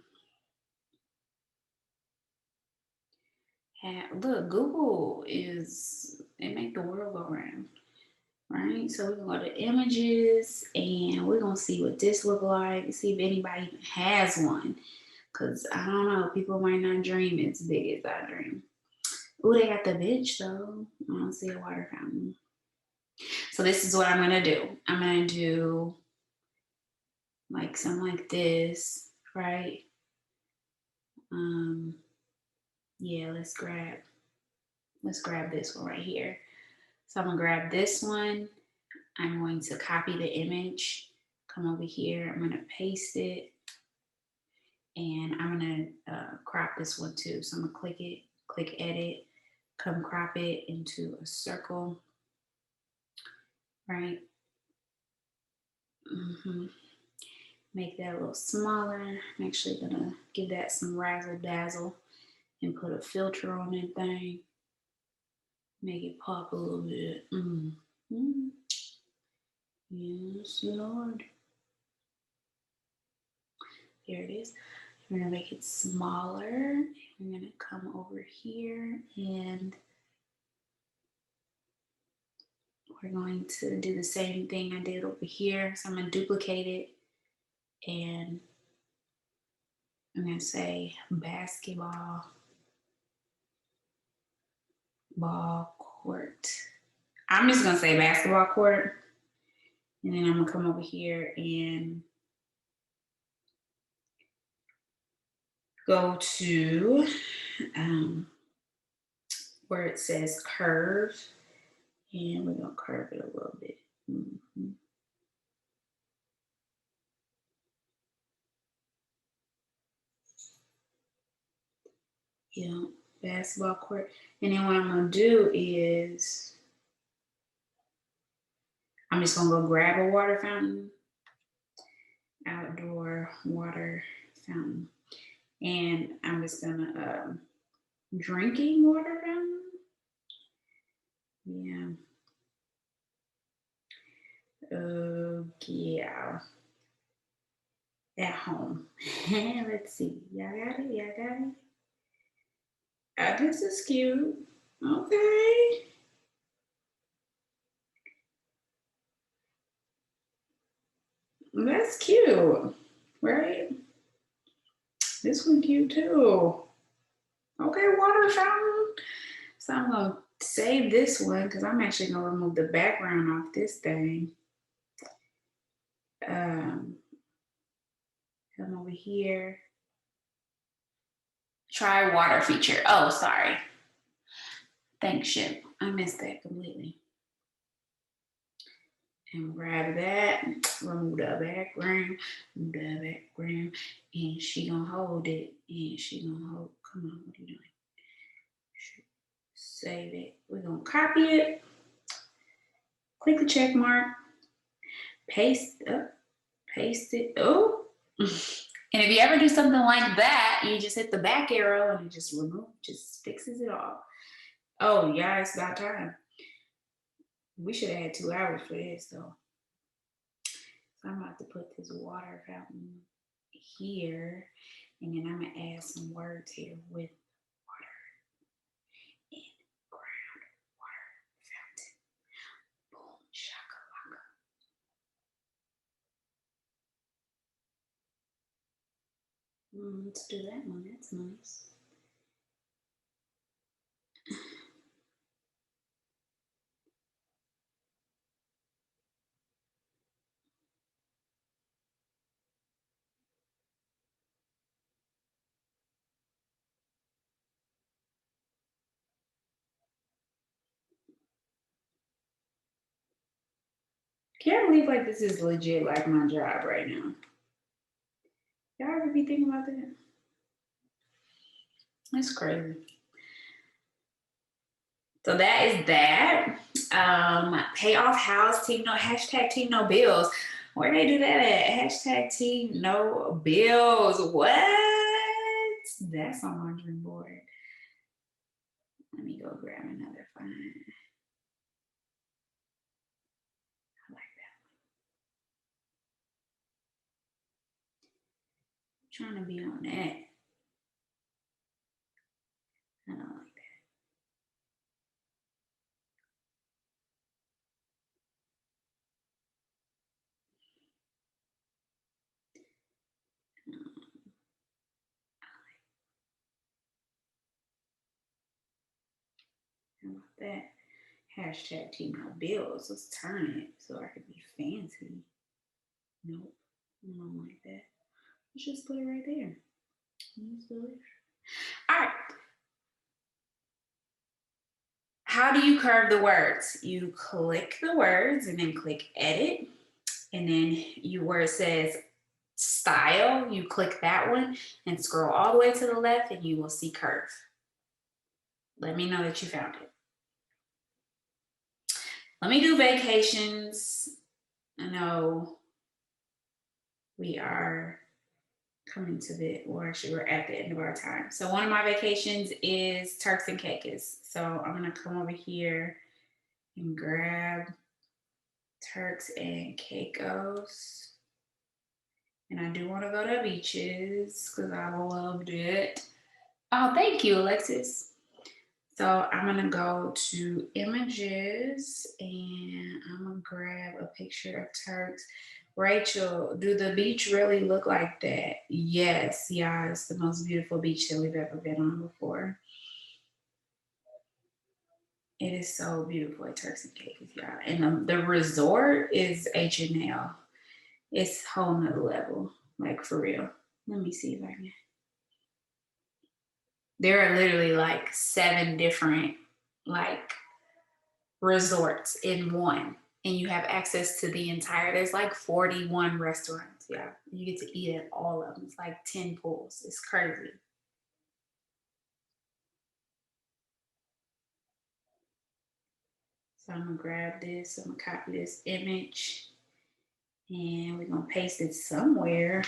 Look, Google it make the world go round, right? So we're gonna go to images and we're gonna see what this look like, see if anybody even has one. Cause I don't know, people might not dream as big as I dream. Oh, they got the bench though. I don't see a water fountain. So this is what I'm gonna do. I'm gonna do like something like this, right? Yeah, let's grab this one right here. So I'm gonna grab this one. I'm going to copy the image, come over here, I'm gonna paste it, and I'm gonna crop this one too. So I'm gonna click it, click edit, come crop it into a circle, right? Make that a little smaller. I'm actually gonna give that some razzle dazzle and put a filter on that thing. Make it pop a little bit. Yes, Lord. There it is. We're gonna make it smaller. We're gonna come over here and we're going to do the same thing I did over here. So I'm gonna duplicate it and I'm gonna say basketball ball court. I'm just gonna say basketball court. And then I'm gonna come over here and go to where it says curve. And we're gonna curve it a little bit. Yeah, basketball court. And then what I'm gonna do is I'm just gonna go grab a water fountain, outdoor water fountain. And I'm just gonna drinking water fountain. Yeah. Yeah. At home. Let's see. Y'all got it? Y'all got it? This is cute. Okay. That's cute. Right? This one cute too. Okay, water fountain. So I'm gonna save this one because I'm actually gonna remove the background off this thing. Come over here. Try water feature. Oh, sorry. Thanks, Ship. I missed that completely. And grab that, remove the background, and she gonna hold it, and she gonna hold, come on, what are you doing? Save it. We're gonna copy it, click the check mark, paste up, paste it. Oh. And if you ever do something like that, you just hit the back arrow and it just fixes it all. Oh yeah, it's about time. We should have had 2 hours for this though. So I'm about to put this water fountain here, and then I'm gonna add some words here with water in ground water fountain. Boom shakalaka. Let's do that one. That's nice. Can't believe like this is legit like my job right now. Y'all ever be thinking about that? That's crazy. So that is that. Pay off house, team no, hashtag team no bills. Where they do that at? Hashtag team no bills. What? That's on my dream board. Let me go grab another fine. I like that. I'm trying to be on that. I don't like that. How about that? Hashtag team no bills. Let's turn it so I can be fancy. Nope. I don't like that. Let's just put it right there. All right. How do you curve the words? You click the words and then click edit. And then where it says style, you click that one and scroll all the way to the left and you will see curve. Let me know that you found it. Let me do vacations. I know we are coming to the, or actually we're at the end of our time. So one of my vacations is Turks and Caicos. So I'm gonna come over here and grab Turks and Caicos. And I do want to go to beaches because I loved it. Oh, thank you, Alexis. So I'm gonna go to images and I'm gonna grab a picture of Turks. Rachel, do the beach really look like that? Yes, yeah, it's the most beautiful beach that we've ever been on before. It is so beautiful at Turks and Caicos, y'all. And the resort is H&L. It's a whole nother level, like for real. Let me see if I can. There are literally like 7 different like resorts in one, and you have access to the entire, there's like 41 restaurants. Yeah, you get to eat at all of them. It's like 10 pools. It's crazy. So I'm gonna grab this, I'm gonna copy this image, and we're gonna paste it somewhere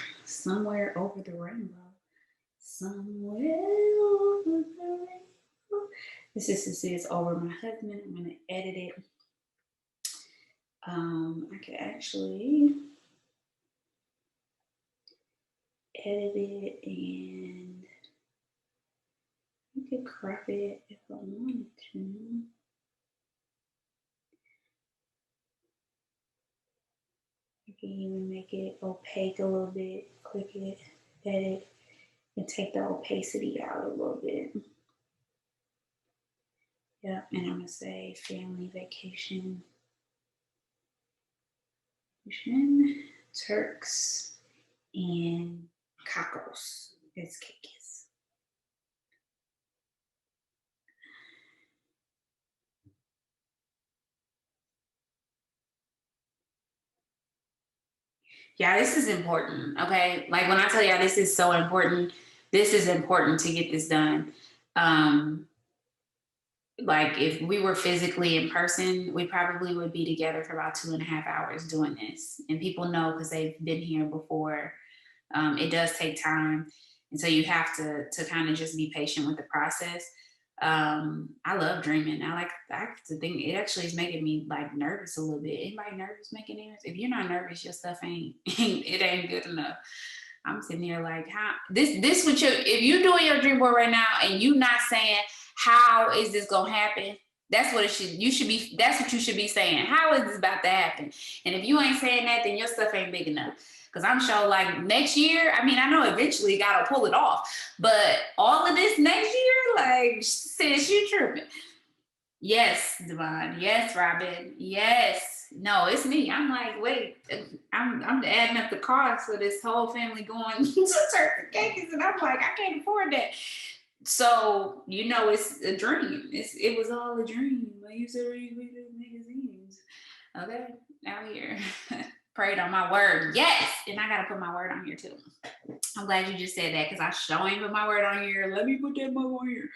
over the rainbow. Somewhere over the rainbow. This is to see it's over my husband. I'm gonna edit it. I could actually edit it and you could crop it if I wanted to. You can even make it opaque a little bit, click it, edit, and take the opacity out a little bit. Yep, and I'm gonna say family vacation, Turks and Caicos. It's Caicos. Yeah, this is important. Okay, like when I tell y'all this is so important, this is important to get this done. Like if we were physically in person, we probably would be together for about 2.5 hours doing this. And people know because they've been here before. It does take time, and so you have to kind of just be patient with the process. I love dreaming. I like to think it actually is making me like nervous a little bit. Anybody nervous making ears? If you're not nervous, your stuff ain't it ain't good enough. I'm sitting here like, how this what you if you're doing your dream board right now and you not saying how is this gonna happen? That's what it should you should be that's what you should be saying. How is this about to happen? And if you ain't saying that, then your stuff ain't big enough. Cause I'm sure like next year, I mean, I know eventually you gotta pull it off, but all of this next year, like sis, you tripping. Yes, Devon. Yes, Robin. Yes. No, it's me. I'm like, wait, I'm adding up the cost for this whole family going to Turks and Caicos, and I'm like, I can't afford that. So you know, it's a dream. It was all a dream. I used to read magazines. Okay. out here. Prayed on my word. Yes. And I got to put my word on here too. I'm glad you just said that because I sure ain't put my word on here. Let me put that mug on here.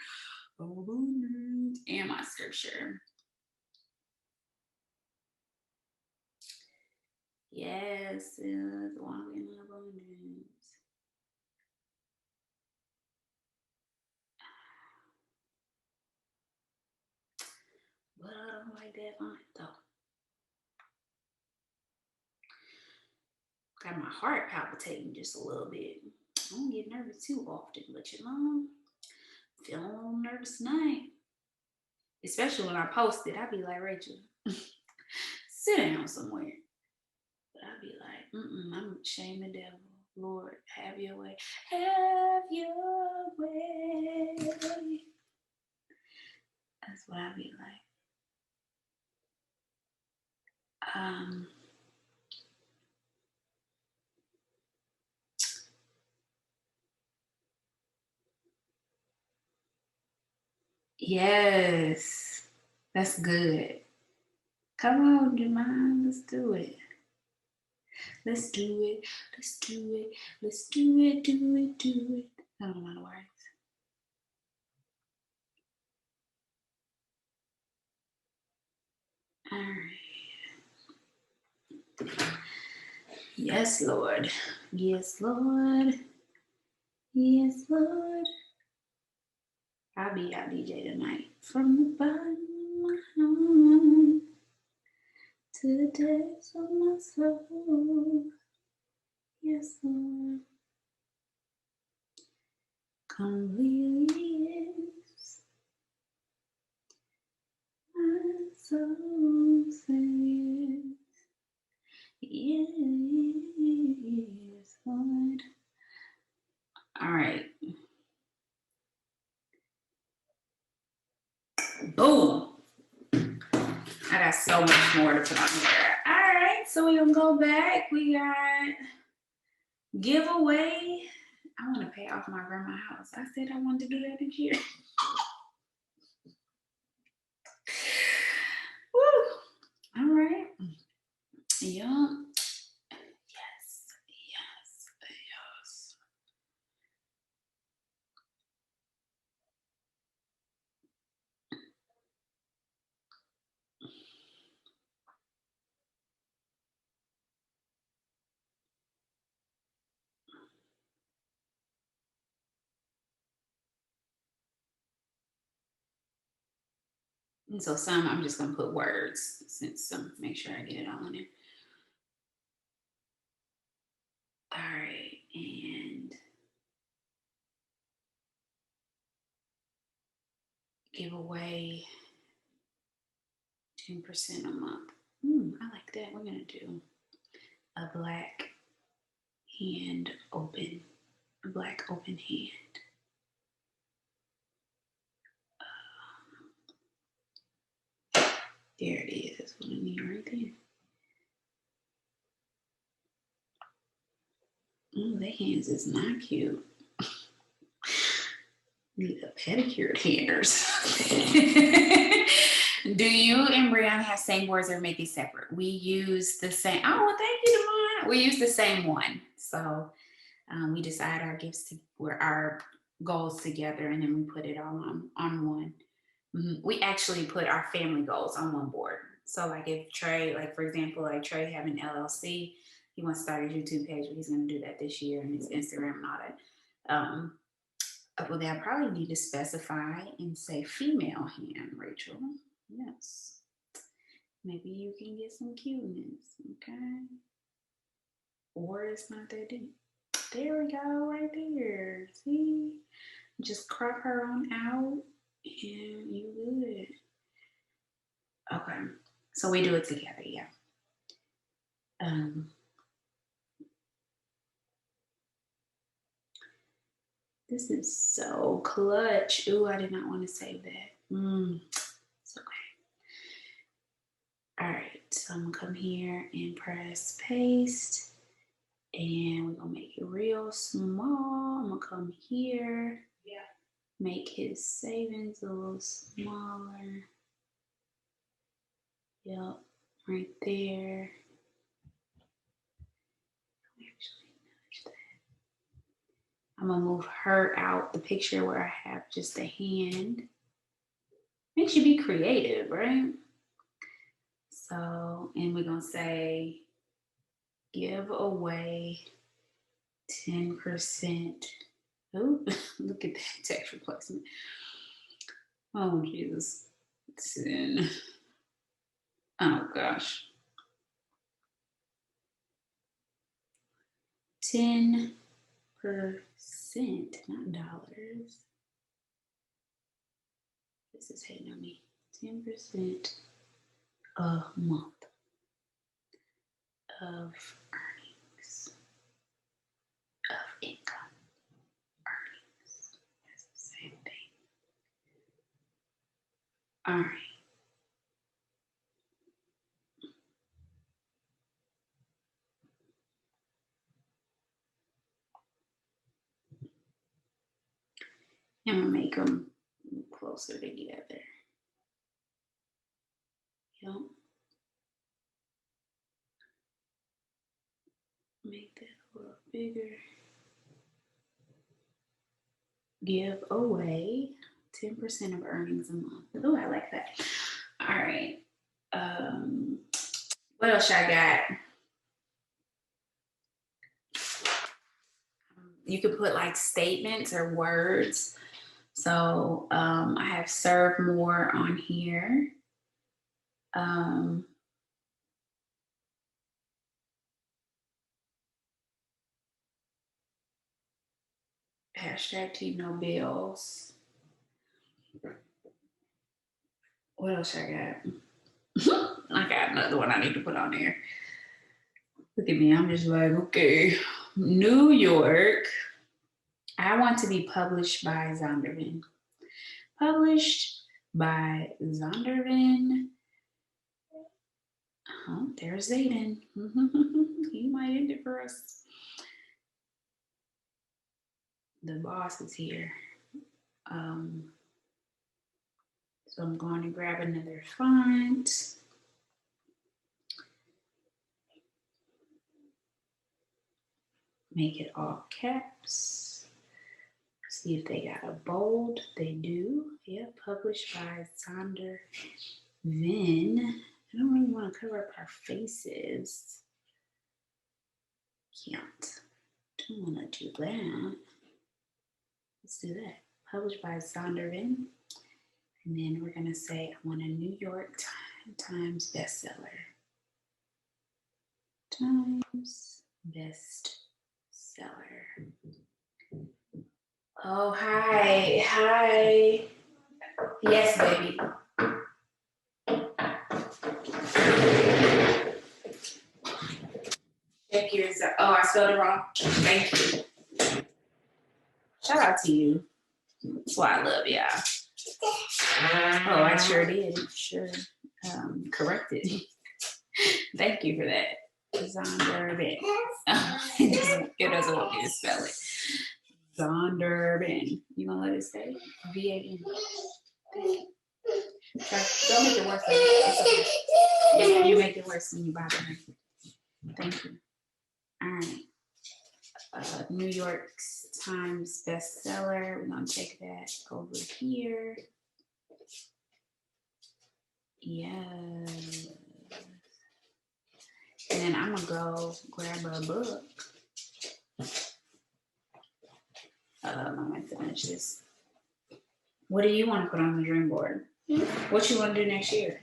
And my scripture. Yes, walk in abundance. But I don't like that font though. Got my heart palpitating just a little bit. I don't get nervous too often, but you know, I'm feeling a little nervous tonight. Especially when I post it, I be like, Rachel, sit down somewhere. But I be like, I'm shame the devil. Lord, have your way. Have your way. That's what I be like. Yes, that's good. Come on, Jemima, let's do it. Let's do it. Let's do it. Let's do it. Do it. Do it. I don't know the words. All right. Yes, Lord. Yes, Lord. Yes, Lord. I'll be our DJ tonight. From the bottom of my heart to the depths of my soul. Yes, Lord. Completely is my soul says. Yes, Lord. All right. Boom. I got so much more to put on here. All right. So we're going to go back. We got giveaway. I want to pay off my grandma's house. I said I wanted to do that this year. Woo. All right. Yeah. Yes. Yes. Yes. And so some I'm just gonna put words since some make sure I get it all in there. All right, and give away 10% a month. I like that. We're gonna do a black hand open, a black open hand. There it is. That's what I need right there. Their hands is not cute. Need a pedicured hairs. Do you and Brianna have same boards or make it separate? We use the same. Oh, thank you, Demond. We use the same one. So we decide our gifts our goals together, and then we put it all on one. We actually put our family goals on one board. So like if Trey, like for example, like Trey having LLC, he wants to start his YouTube page, but he's going to do that this year, and his Instagram and all that. Well, they probably need to specify and say female hand, Rachel. Yes. Maybe you can get some cuteness, okay? Or it's not that deep. There we go, right there. See? Just crop her on out and you good. Okay. So we do it together, yeah. This is so clutch. Ooh, I did not want to save that. It's okay. All right, so I'm gonna come here and press paste, and we're gonna make it real small. I'm gonna come here, make his savings a little smaller. Yep. right there. I'm gonna move her out the picture where I have just a hand. Makes you be creative, right? So, and we're gonna say, give away 10%. Oh, look at that text replacement. Oh, Jesus. 10. Oh, gosh. 10%, not dollars. This is hating on me. 10% a month of earnings, of income, earnings. That's the same thing. All right. I'm gonna make them closer together. Yep. Make that a little bigger. Give away 10% of earnings a month. Oh, I like that. All right. What else I got? You could put like statements or words. So I have serve more on here. Hashtag Team No Bills. What else I got? I got another one I need to put on there. Look at me. I'm just like, okay. New York. I want to be published by Zondervan. Published by Zondervan. Oh, there's Zayden. He might end it for us. The boss is here. So I'm going to grab another font. Make it all caps. See if they got a bold. They do. Yeah, published by Zondervan. I don't really want to cover up our faces. Can't. Don't want to do that. Let's do that. Published by Zondervan. And then we're going to say, I want a New York Times bestseller. Times bestseller. Oh, hi. Hi. Yes, baby. Check yours. Oh, I spelled it wrong. Thank you. Shout out to you. That's why I love y'all. Oh, I sure did. Sure. Corrected. Thank you for that. Zondervan. It doesn't want me to spell it. Zondervan. You gonna let it stay? V-A-N. Don't make it worse. Okay. You make it worse when you bother me. Thank you. All right. New York Times bestseller. We're gonna take that over here. Yes. And then I'm gonna go grab a book. I'm gonna finish this. What do you want to put on the dream board? What you want to do next year?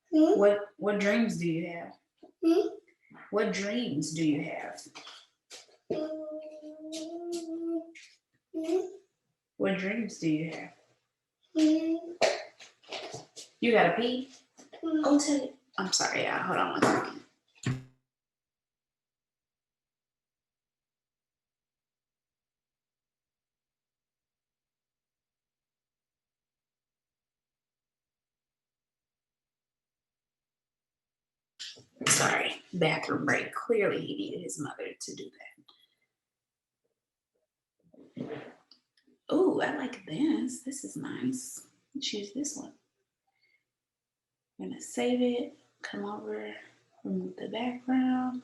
What dreams do you have? What dreams do you have? What dreams do you have? You gotta pee? Go tell it. I'm sorry, y'all. Hold on one second. Sorry, bathroom break. Clearly he needed his mother to do that. Oh, I like this. This is nice. Choose this one. I'm gonna save it. come over, remove the background.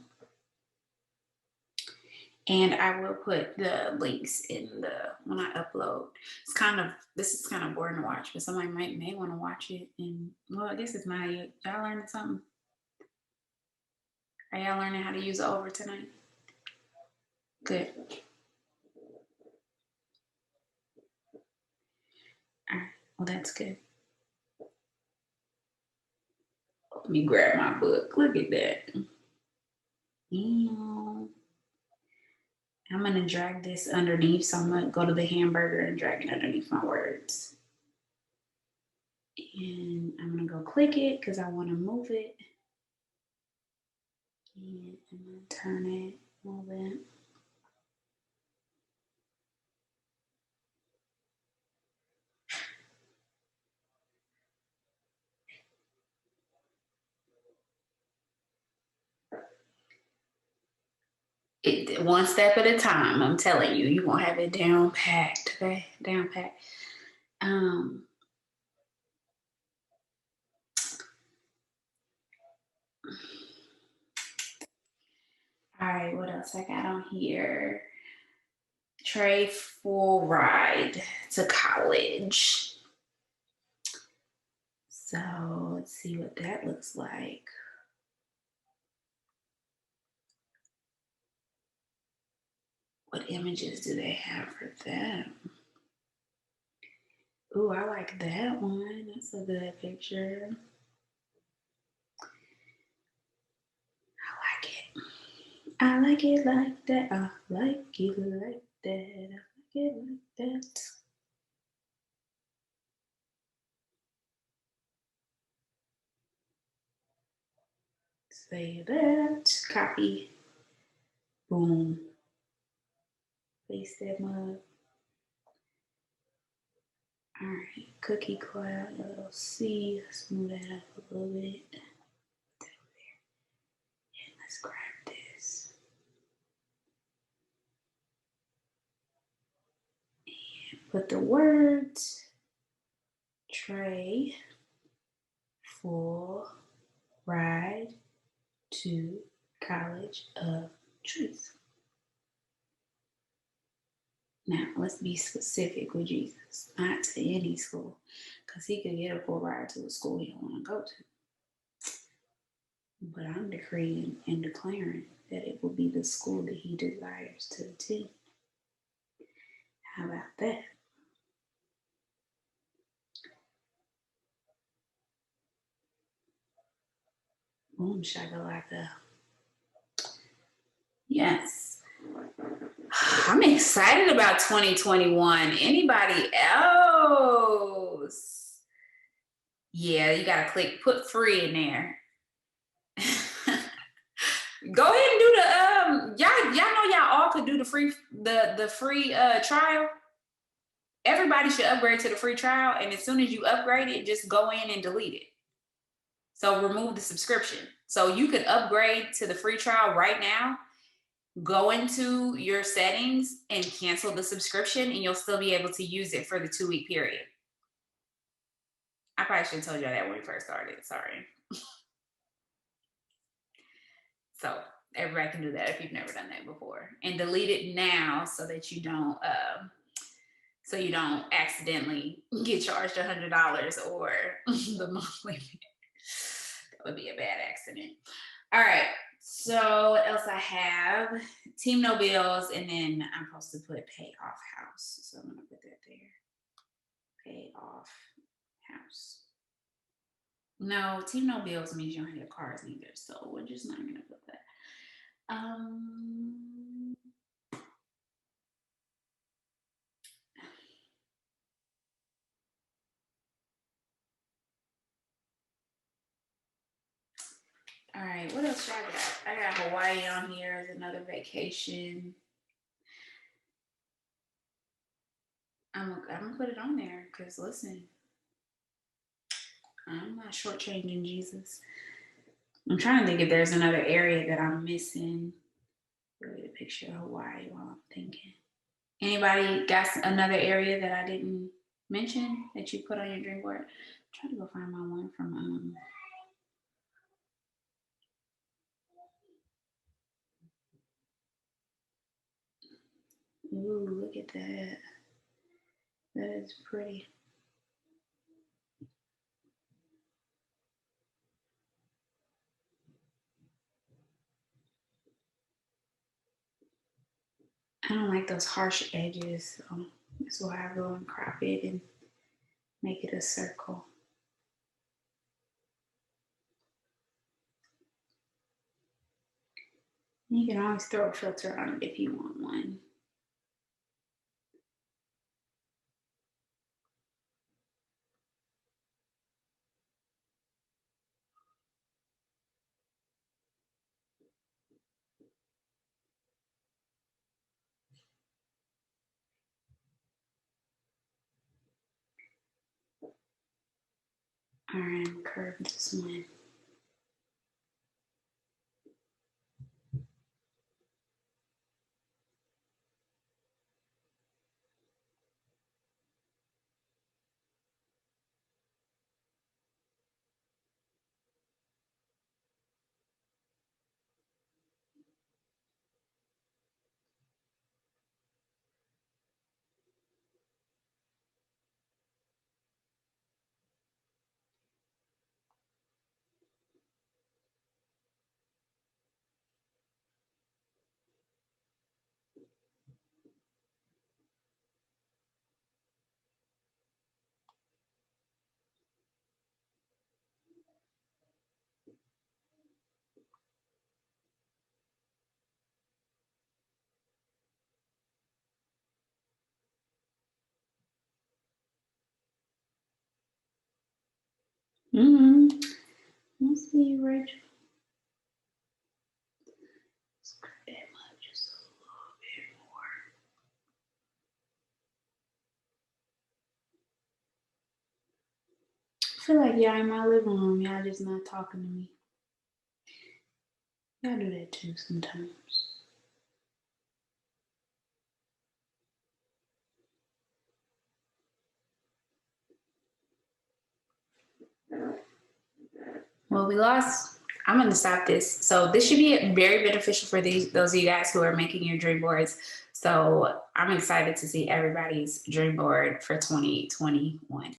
And I will put the links in when I upload. This is kind of boring to watch, but somebody may want to watch it. And well, I guess it's not yet. Y'all learning something? Are y'all learning how to use it over tonight? Good. All right. Well, that's good. Let me grab my book. Look at that. I'm going to drag this underneath. So I'm going to go to the hamburger and drag it underneath my words. And I'm going to go click it because I want to move it. And I'm going to turn it, move it. One step at a time. I'm telling you, you won't have it down packed. Okay, down packed. All right, what else I got on here? Trey full ride to college. So let's see what that looks like. What images do they have for them? Ooh, I like that one. That's a good picture. I like it like that. I like it like that. I like it like that. Save that. Copy. Boom. Paste that mug. All right. Cookie Cloud LLC. Let's move that up a little bit. Put that over there. And let's grab this. And put the words. Trey full ride to College of Truth. Now, let's be specific with Jesus, not to any school, because he could get a full ride to a school he don't want to go to. But I'm decreeing and declaring that it will be the school that he desires to attend. How about that? Boom, shakalaka. Yes. I'm excited about 2021. Anybody else? Yeah, you gotta put free in there. Go ahead and do the y'all know y'all all could do the free trial. Everybody should upgrade to the free trial, and as soon as you upgrade it, just go in and delete it. So remove the subscription. So you could upgrade to the free trial right now, go into your settings and cancel the subscription, and you'll still be able to use it for the 2-week period. I probably should have told you that when we first started. Sorry. So everybody can do that if you've never done that before, and delete it now so that you don't accidentally get charged $100 or the monthly. That would be a bad accident. All right. So what else I have? Team No Bills, and then I'm supposed to put pay off house. So I'm gonna put that there. Pay off house. No, Team No Bills means you don't have cars neither. So we're just not gonna put that. All right, what else should I got? I got Hawaii on here as another vacation. I'm gonna put it on there because listen, I'm not shortchanging Jesus. I'm trying to think if there's another area that I'm missing. Really, a picture of Hawaii while I'm thinking. Anybody got another area that I didn't mention that you put on your dream board? I'm trying to go find my one from Ooh, look at that. That is pretty. I don't like those harsh edges, so that's why I go and crop it and make it a circle. You can always throw a filter on it if you want one. All right, I'm curve this one. Let's see, Rachel. Let's cut that much, just a little bit more. I feel like y'all in my living room, y'all just not talking to me. Y'all do that too sometimes. Well, we lost. I'm going to stop this. So this should be very beneficial for those of you guys who are making your dream boards. So I'm excited to see everybody's dream board for 2021.